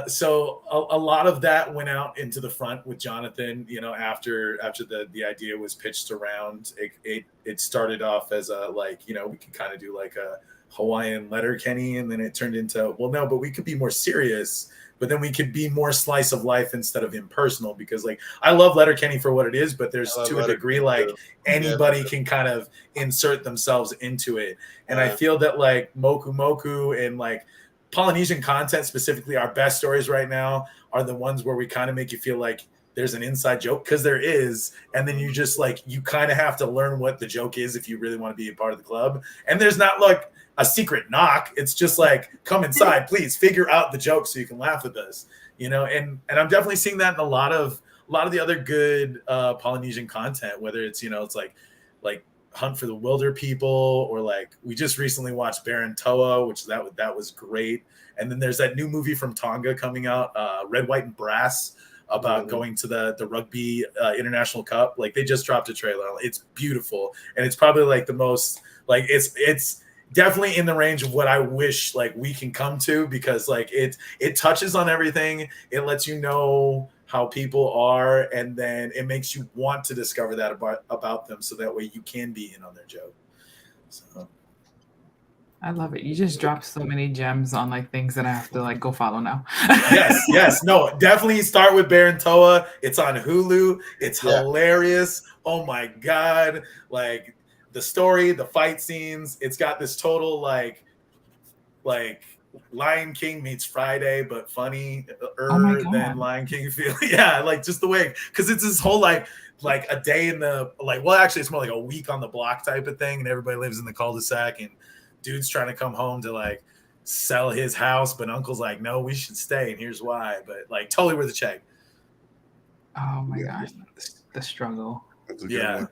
So a lot of that went out into the front with Jonathan, you know, after the idea was pitched around, it started off as a, like, you know, we could kind of do like a Hawaiian Letterkenny, and then it turned into, well, no, but we could be more serious, but then we could be more slice of life instead of impersonal, because like, I love Letterkenny for what it is, but there's to a degree, like anybody can kind of insert themselves into it. And I feel that like Moku Moku and like Polynesian content, specifically our best stories right now, are the ones where we kind of make you feel like there's an inside joke, because there is, and then you just like, you kind of have to learn what the joke is if you really want to be a part of the club. And there's not like a secret knock. It's just like, come inside, please figure out the joke so you can laugh with us, you know. And I'm definitely seeing that in a lot of the other good Polynesian content, whether it's, you know, it's like Hunt for the Wilder People, or like we just recently watched Baron Toa, which that was great. And then there's that new movie from Tonga coming out, Red, White, and Brass, about going to the rugby international cup. Like they just dropped a trailer. It's beautiful, and it's probably like the most like it's definitely in the range of what I wish like we can come to, because like it touches on everything. It lets you know how people are, and then it makes you want to discover that about them, so that way you can be in on their joke. So I love it. You just dropped so many gems on like things that I have to like go follow now. yes. No, definitely start with Baron Toa. It's on Hulu. It's hilarious. Oh my God. Like the story, the fight scenes, it's got this total like Lion King meets Friday, but funny than Lion King feel. Yeah, like just the way, because it's this whole like a day in the actually it's more like a week on the block type of thing, and everybody lives in the cul-de-sac, and dude's trying to come home to like sell his house, but uncle's like, no, we should stay, and here's why. But like totally worth a check. Oh my gosh, the struggle.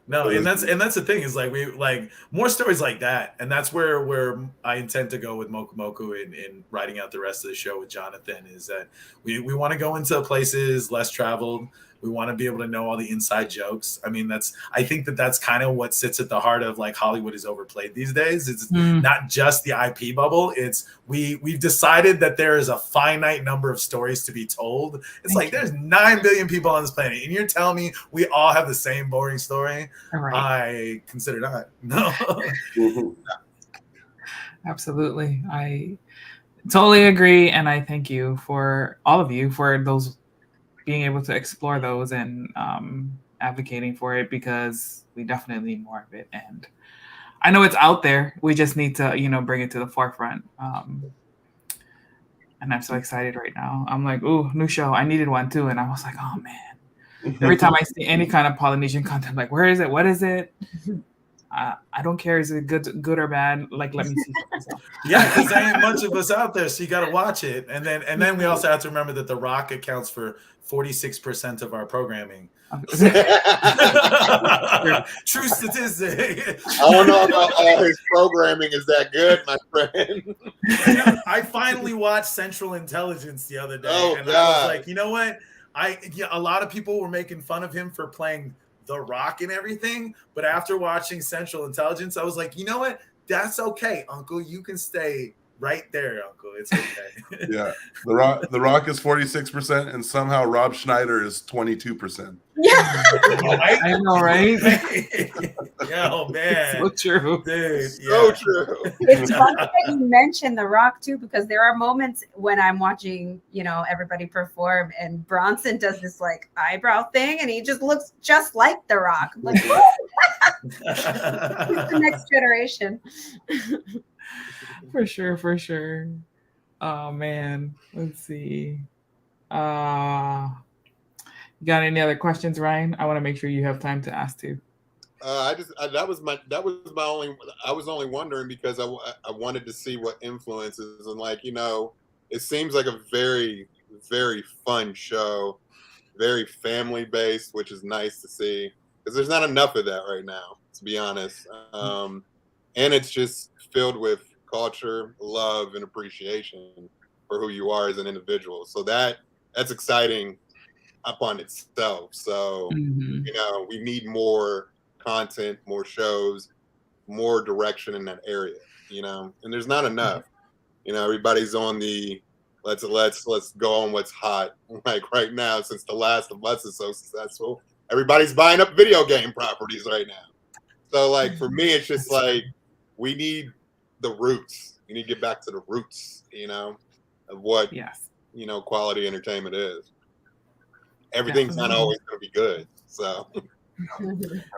No, and that's the thing, is like we like more stories like that, and that's where I intend to go with Moku Moku in writing out the rest of the show with Jonathan, is that we want to go into places less traveled. We want to be able to know all the inside jokes. I mean, I think that's kind of what sits at the heart of like Hollywood is overplayed these days. It's not just the IP bubble. It's we've decided that there is a finite number of stories to be told. It's there's 9 billion people on this planet, and you're telling me we all have the same boring story? Right. I consider not. No. Absolutely. I totally agree. And I thank you for all of you for those being able to explore those and advocating for it, because we definitely need more of it. And I know it's out there. We just need to, bring it to the forefront. And I'm so excited right now. I'm like, ooh, new show. I needed one too. And I was like, oh man. Every time I see any kind of Polynesian content, I'm like, where is it? What is it? I don't care. Is it good or bad? Like, let me see. Yeah, because there ain't much of us out there, so you got to watch it. And then we also have to remember that The Rock accounts for 46% of our programming. True statistic. I don't know about all his programming is that good, my friend. I finally watched Central Intelligence the other day, I was like, you know what? A lot of people were making fun of him for playing The Rock and everything, but after watching Central Intelligence, I was like, you know what? That's okay, Uncle. You can stay right there, Uncle. It's okay. Yeah, the Rock is 46%, and somehow Rob Schneider is 22%. Yeah, I know, right? Yeah, oh man, so true, dude. So true. It's funny that you mentioned The Rock too, because there are moments when I'm watching, everybody perform, and Bronson does this like eyebrow thing, and he just looks just like The Rock. I'm like, he's the next generation. For sure. Oh man, let's see. You got any other questions, Ryan? I want to make sure you have time to ask too. I was only wondering because I wanted to see what influences, and it seems like a very, very fun show, very family based, which is nice to see, because there's not enough of that right now, to be honest. And it's just filled with culture, love, and appreciation for who you are as an individual. So that's exciting upon itself. So, we need more content, more shows, more direction in that area, and there's not enough. Everybody's on the let's go on what's hot. Like right now, since The Last of Us is so successful, everybody's buying up video game properties right now. So for me, it's just we need the roots. You need to get back to the roots, of what quality entertainment is. Everything's not always going to be good. So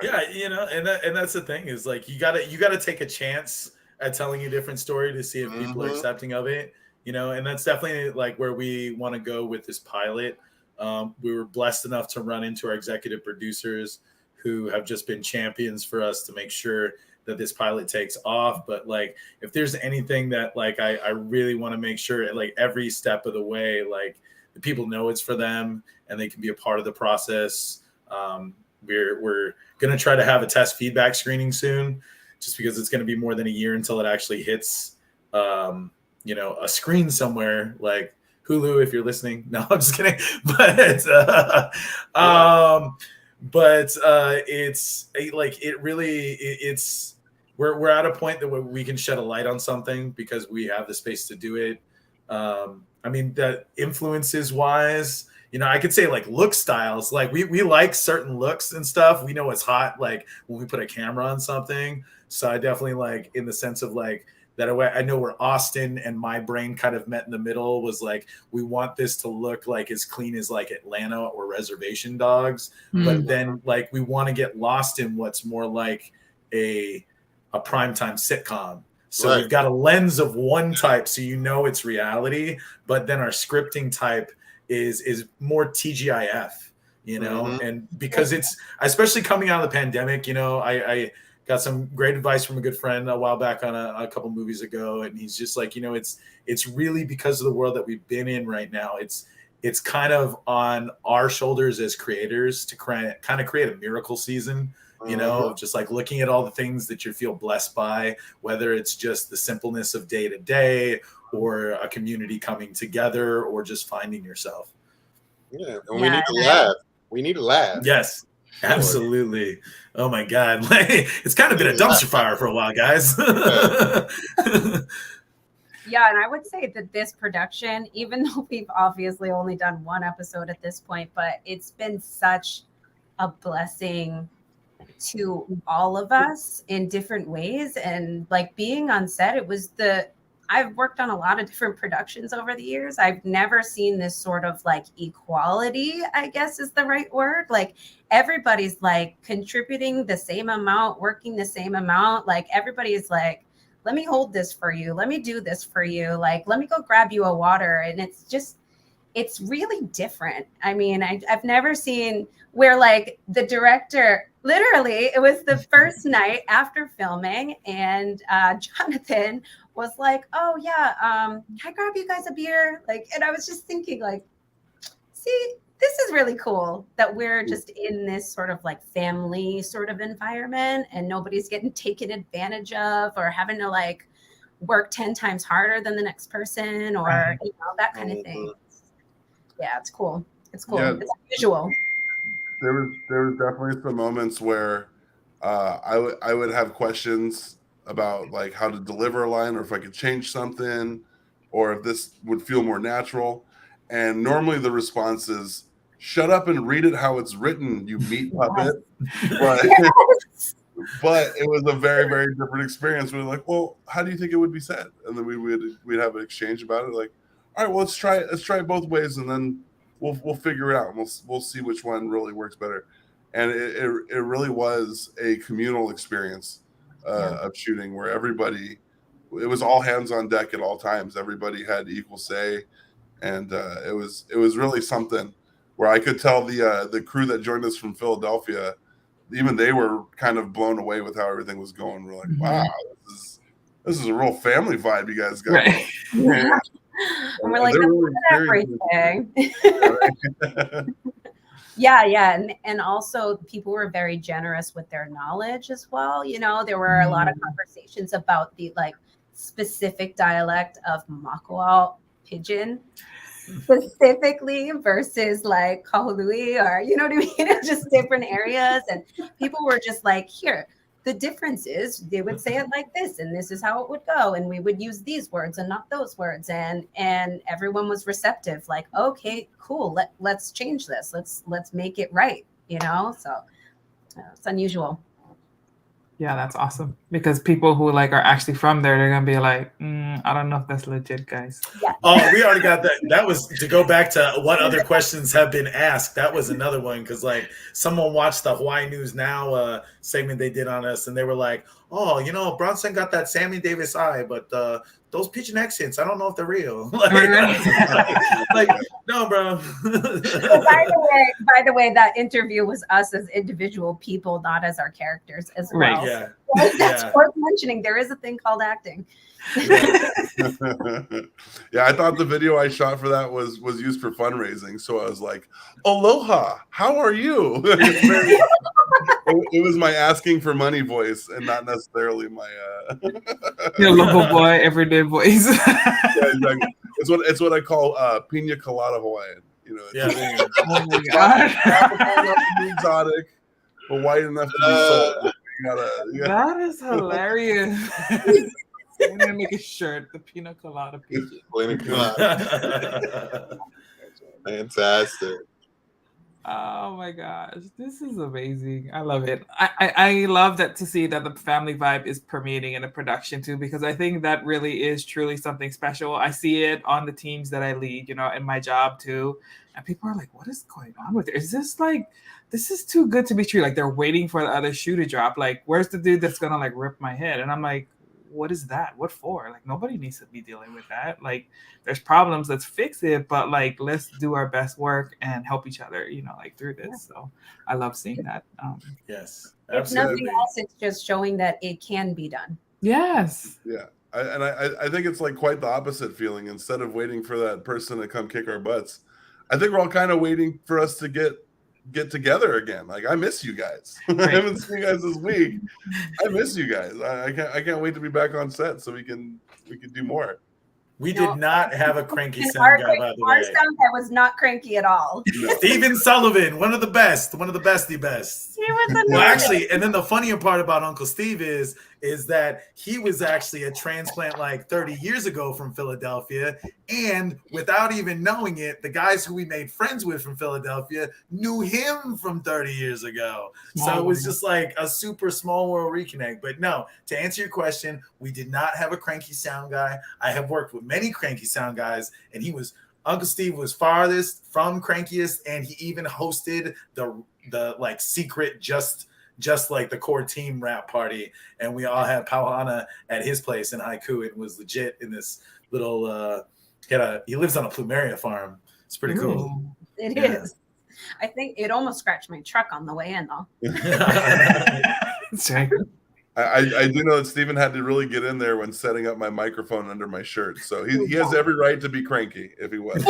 yeah, and that's the thing, is you gotta take a chance at telling a different story to see if people are accepting of it. And that's definitely where we want to go with this pilot. We were blessed enough to run into our executive producers, who have just been champions for us to make sure that this pilot takes off. But if there's anything that I really want to make sure every step of the way, the people know it's for them and they can be a part of the process. We're going to try to have a test feedback screening soon, just because it's going to be more than a year until it actually hits, you know, a screen somewhere like Hulu, if you're listening. No, I'm just kidding. But it's like it really it's we're at a point that we can shed a light on something because we have the space to do it. I mean, that influences wise, you know, I could say like look styles, like we like certain looks and stuff. We know what's hot, like when we put a camera on something. So I definitely like in the sense of like that I know where Austin and my brain kind of met in the middle was like, we want this to look like as clean as like Atlanta or Reservation Dogs. But then like we want to get lost in what's more like a primetime sitcom. So we've got a lens of one type, so you know it's reality, but then our scripting type is more TGIF, you know, and because it's especially coming out of the pandemic, you know, I got some great advice from a good friend a while back on a couple movies ago, and he's just like, you know, it's really because of the world that we've been in right now. It's kind of on our shoulders as creators to kind of create a miracle season. You know, just like looking at all the things that you feel blessed by, whether it's just the simpleness of day to day or a community coming together or just finding yourself. Yeah, and we need to laugh. We need to laugh. Yes, absolutely. Oh my God. It's kind of been a dumpster fire for a while, guys. Yeah, and I would say that this production, even though we've obviously only done one episode at this point, but it's been such a blessing to all of us in different ways. And like being on set, I've worked on a lot of different productions over the years. I've never seen this sort of like equality, I guess is the right word. Like everybody's like contributing the same amount, working the same amount. Like everybody's like, let me hold this for you. Let me do this for you. Like, let me go grab you a water. And it's really different. I mean, I've never seen where like the director, literally, it was the first night after filming, and Jonathan was like, "Oh yeah, can I grab you guys a beer?" Like, and I was just thinking, like, see, this is really cool that we're just in this sort of like family sort of environment, and nobody's getting taken advantage of or having to like work 10 times harder than the next person or you know, that kind of thing. Yeah, it's cool. It's cool. Yeah. It's unusual. There was definitely some moments where I would have questions about like how to deliver a line or if I could change something or if this would feel more natural. And normally the response is, shut up and read it how it's written, you meat puppet. But it was a very, very different experience. We were like, well, how do you think it would be said? And then we'd have an exchange about it. Like, all right, well, let's try it both ways, and then we'll figure it out. And we'll see which one really works better. And it really was a communal experience of shooting where it was all hands on deck at all times. Everybody had equal say, and it was really something where I could tell the crew that joined us from Philadelphia, even they were kind of blown away with how everything was going. We're like, wow, this is a real family vibe you guys got. Right. And we're like, everything. Yeah. And also people were very generous with their knowledge as well. You know, there were a lot of conversations about the like specific dialect of Makawao Pidgin specifically versus like Kahului, or you know what I mean? Just different areas. And people were just like, here, the difference is they would say it like this, and this is how it would go. And we would use these words and not those words. And everyone was receptive, like, okay, cool. Let's change this. Let's make it right. You know? So it's unusual. Yeah, that's awesome. Because people who like are actually from there, they're gonna be like, I don't know if that's legit, guys. Yeah. Oh, we already got that. That was to go back to what other questions have been asked. That was another one because like someone watched the Hawaii News Now segment they did on us, and they were like, "Oh, you know, Bronson got that Sammy Davis eye, but those pigeon accents, I don't know if they're real." like, no, bro. by the way, that interview was us as individual people, not as our characters as well. Right. Yeah. So that's worth mentioning. There is a thing called acting. Yeah, I thought the video I shot for that was used for fundraising. So I was like, "Aloha, how are you?" it was my asking for money voice, and not necessarily my Your local boy, everyday voice. Yeah, exactly. It's what I call pina colada Hawaiian. You know, Yeah, there you go. Oh my god. tropical enough to be exotic, but white enough to be sold. You gotta, That is hilarious. I'm gonna make a shirt, the pina colada peaches. Fantastic. Oh my gosh, this is amazing. I love it. I love that to see that the family vibe is permeating in the production too, because I think that really is truly something special. I see it on the teams that I lead, in my job too. And people are like, what is going on with it? Is this like, this is too good to be true? Like they're waiting for the other shoe to drop. Like, where's the dude that's gonna like rip my head? And I'm like, what is that? What for? Like nobody needs to be dealing with that. Like there's problems, let's fix it, but like let's do our best work and help each other, like through this. So I love seeing that. Yes, if nothing else, it's just showing that it can be done. Yes. Yeah. I think it's like quite the opposite feeling. Instead of waiting for that person to come kick our butts, I think we're all kind of waiting for us to get together again. Like I miss you guys. Right. I haven't seen you guys this week. I miss you guys. I can't wait to be back on set so we can do more. We did not have a cranky sound guy, by the way. Our sound guy was not cranky at all. No. Steven Sullivan, one of the best, one of the bestie best. He was Well, actually, and then the funnier part about Uncle Steve is that he was actually a transplant like 30 years ago from Philadelphia. And without even knowing it, the guys who we made friends with from Philadelphia knew him from 30 years ago. So it was just like a super small world reconnect. But no, to answer your question, we did not have a cranky sound guy. I have worked with many cranky sound guys, and Uncle Steve was farthest from crankiest, and he even hosted the like secret just like the core team rap party, and we all had Pauhana at his place in Haiku. It was legit in this little he lives on a plumeria farm. It's pretty cool. It is. I think it almost scratched my truck on the way in though. That's right. I do know that Steven had to really get in there when setting up my microphone under my shirt. So he has every right to be cranky if he was.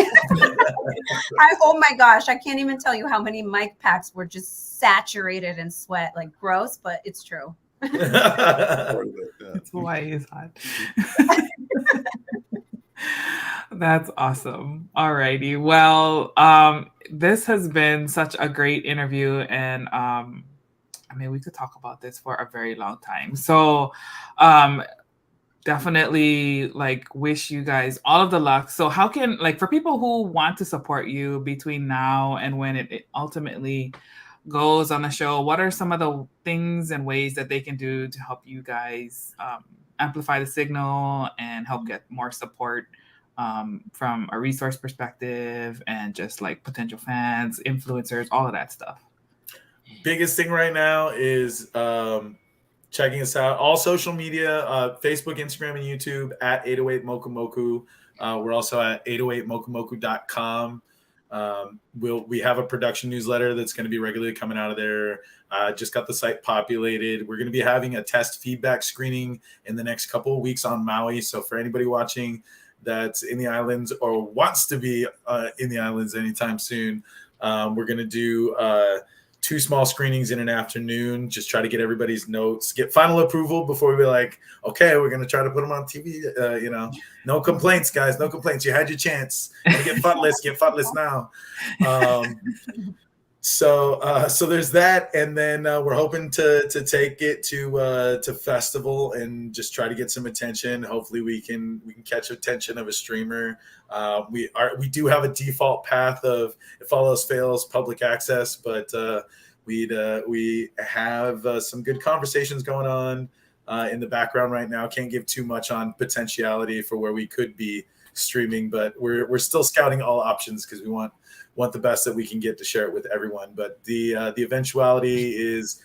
Oh my gosh, I can't even tell you how many mic packs were just saturated in sweat. Like gross, but it's true. It's Hawaii is hot. That's awesome. All righty. Well, this has been such a great interview, and we could talk about this for a very long time. So definitely wish you guys all of the luck. So how can, for people who want to support you between now and when it ultimately goes on the show, what are some of the things and ways that they can do to help you guys amplify the signal and help get more support from a resource perspective and just potential fans, influencers, all of that stuff? Biggest thing right now is checking us out. All social media, Facebook, Instagram, and YouTube at 808 Moku Moku. We're also at 808mokumoku.com. We have a production newsletter that's going to be regularly coming out of there. Just got the site populated. We're going to be having a test feedback screening in the next couple of weeks on Maui. So for anybody watching that's in the islands or wants to be in the islands anytime soon, we're going to do 2 small screenings in an afternoon, just try to get everybody's notes, get final approval before we be like, okay, we're going to try to put them on TV. No complaints, guys. No complaints. You had your chance. Get footless now. So there's that. And then we're hoping to take it to festival and just try to get some attention. Hopefully we can catch attention of a streamer. We do have a default path of, if all else fails, public access, but we have some good conversations going on in the background right now. Can't give too much on potentiality for where we could be streaming, but we're still scouting all options because we want the best that we can get to share it with everyone. But the eventuality is,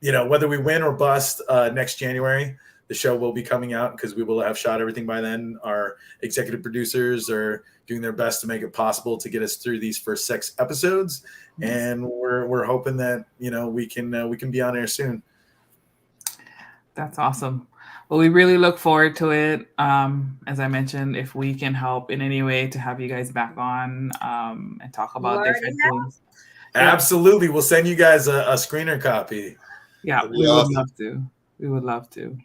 whether we win or bust next January, the show will be coming out because we will have shot everything by then. Our executive producers are doing their best to make it possible to get us through these first 6 episodes. And we're hoping that, we can be on air soon. That's awesome. Well, we really look forward to it. As I mentioned, if we can help in any way to have you guys back on and talk about different things. Absolutely. We'll send you guys a screener copy. Yeah, we would love to. We would love to.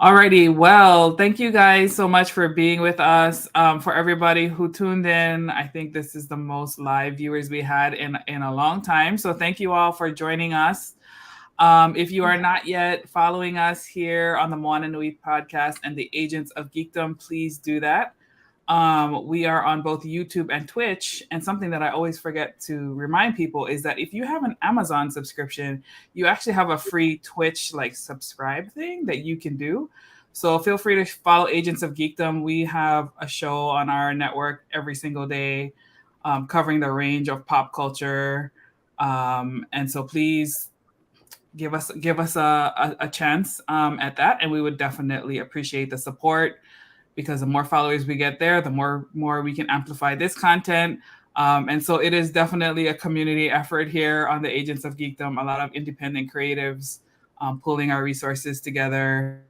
Alrighty, well, thank you guys so much for being with us. For everybody who tuned in, I think this is the most live viewers we had in a long time. So thank you all for joining us. If you are not yet following us here on the Moana Nui podcast and the Agents of Geekdom, please do that. We are on both YouTube and Twitch. And something that I always forget to remind people is that if you have an Amazon subscription, you actually have a free Twitch like subscribe thing that you can do. So feel free to follow Agents of Geekdom. We have a show on our network every single day covering the range of pop culture. And so please give us a chance at that. And we would definitely appreciate the support, because the more followers we get there, the more we can amplify this content. And so it is definitely a community effort here on the Agents of Geekdom. A lot of independent creatives pulling our resources together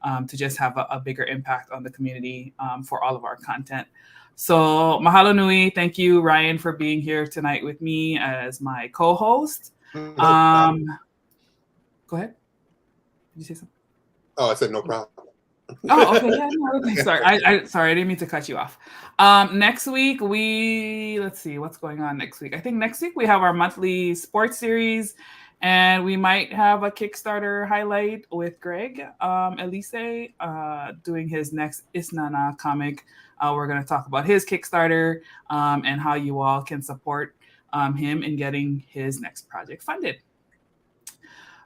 to just have a bigger impact on the community for all of our content. So mahalo nui. Thank you, Ryan, for being here tonight with me as my co-host. Go ahead. Did you say something? Oh, I said no problem. Oh, okay. Yeah, no, okay. Sorry. I didn't mean to cut you off. Next week, let's see what's going on next week. I think next week we have our monthly sports series, and we might have a Kickstarter highlight with Greg Elise doing his next Isnana comic. We're going to talk about his Kickstarter and how you all can support him in getting his next project funded.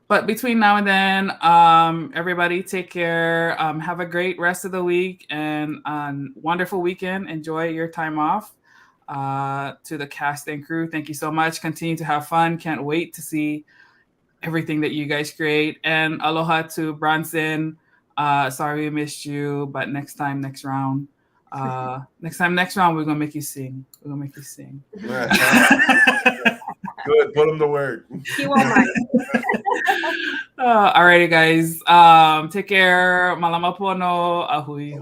But between now and then, everybody take care. Have a great rest of the week and wonderful weekend. Enjoy your time off. To the cast and crew, thank you so much. Continue to have fun. Can't wait to see everything that you guys create. And aloha to Bronson. Sorry we missed you, but next round. Next round, we're gonna make you sing. Good. Put him to work. He won't mind. Alrighty, guys. Take care. Malama pono. Ahui.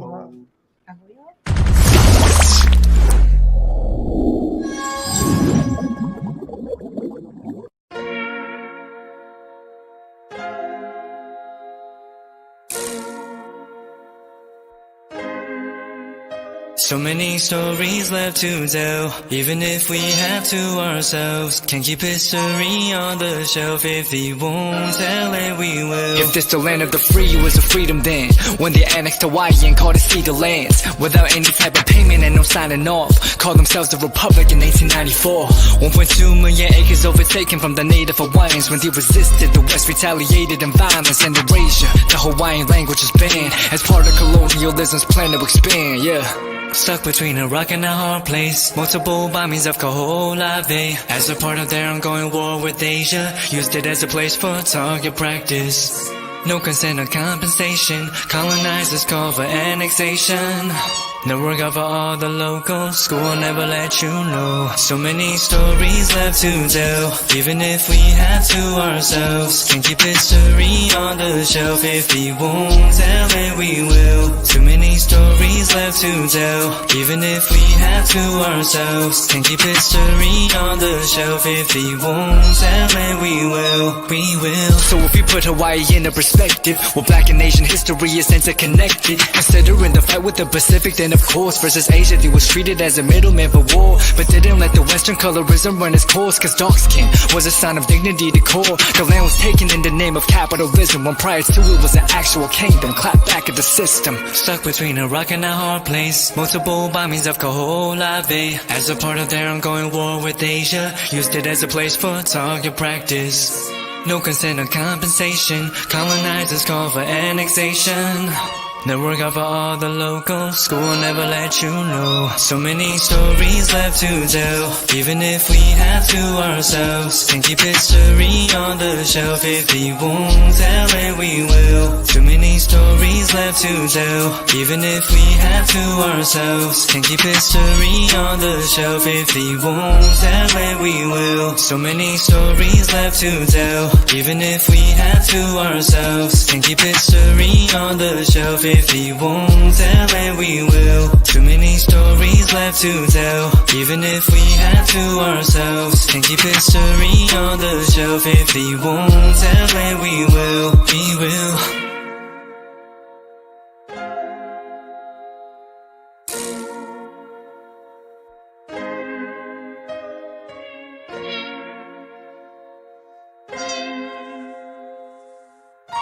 So many stories left to tell, even if we have to ourselves. Can't keep history on the shelf. If we won't tell it, we will. If this the land of the free, it was a freedom then. When they annexed Hawaii and called it Cedar Lands, without any type of payment and no signing off. Called themselves the Republic in 1894. 1.2 million acres overtaken from the native Hawaiians. When they resisted, the West retaliated in violence and erasure. The Hawaiian language is banned as part of colonialism's plan to expand, yeah. Stuck between a rock and a hard place. Multiple bombings of Kaho'olawe. As a part of their ongoing war with Asia, used it as a place for target practice. No consent or compensation. Colonizers call for annexation. No work out for all the locals. School will never let you know. So many stories left to tell, even if we have to ourselves. Can't keep history on the shelf. If we won't tell it, we will. Too many stories left to tell, even if we have to ourselves. Can't keep history on the shelf. If we won't tell it, we will. We will. So if we put Hawaii into perspective, well, Black and Asian history is interconnected. Considering the fight with the Pacific, then of course, versus Asia, they was treated as a middleman for war, but didn't let the Western colorism run its course, cause dark skin was a sign of dignity to core. The land was taken in the name of capitalism, when prior to it was an actual kingdom. Clap back at the system. Stuck between a rock and a hard place. Multiple bombings of Kaho'olawe. As a part of their ongoing war with Asia, used it as a place for target practice. No consent or compensation. Colonizers call for annexation. No work out for all the locals. School will never let you know. So many stories left to tell, even if we have to ourselves. Can't keep history on the shelf. If we won't tell it, we will. Too many stories stories left to tell. Even if we have to ourselves, can keep history on the shelf. If we won't tell it, we will. So many stories left to tell. Even if we have to ourselves, can keep history on the shelf. If we won't tell it, we will. Too many stories left to tell. Even if we have to ourselves, can keep history on the shelf. If we won't tell it, we will. We will.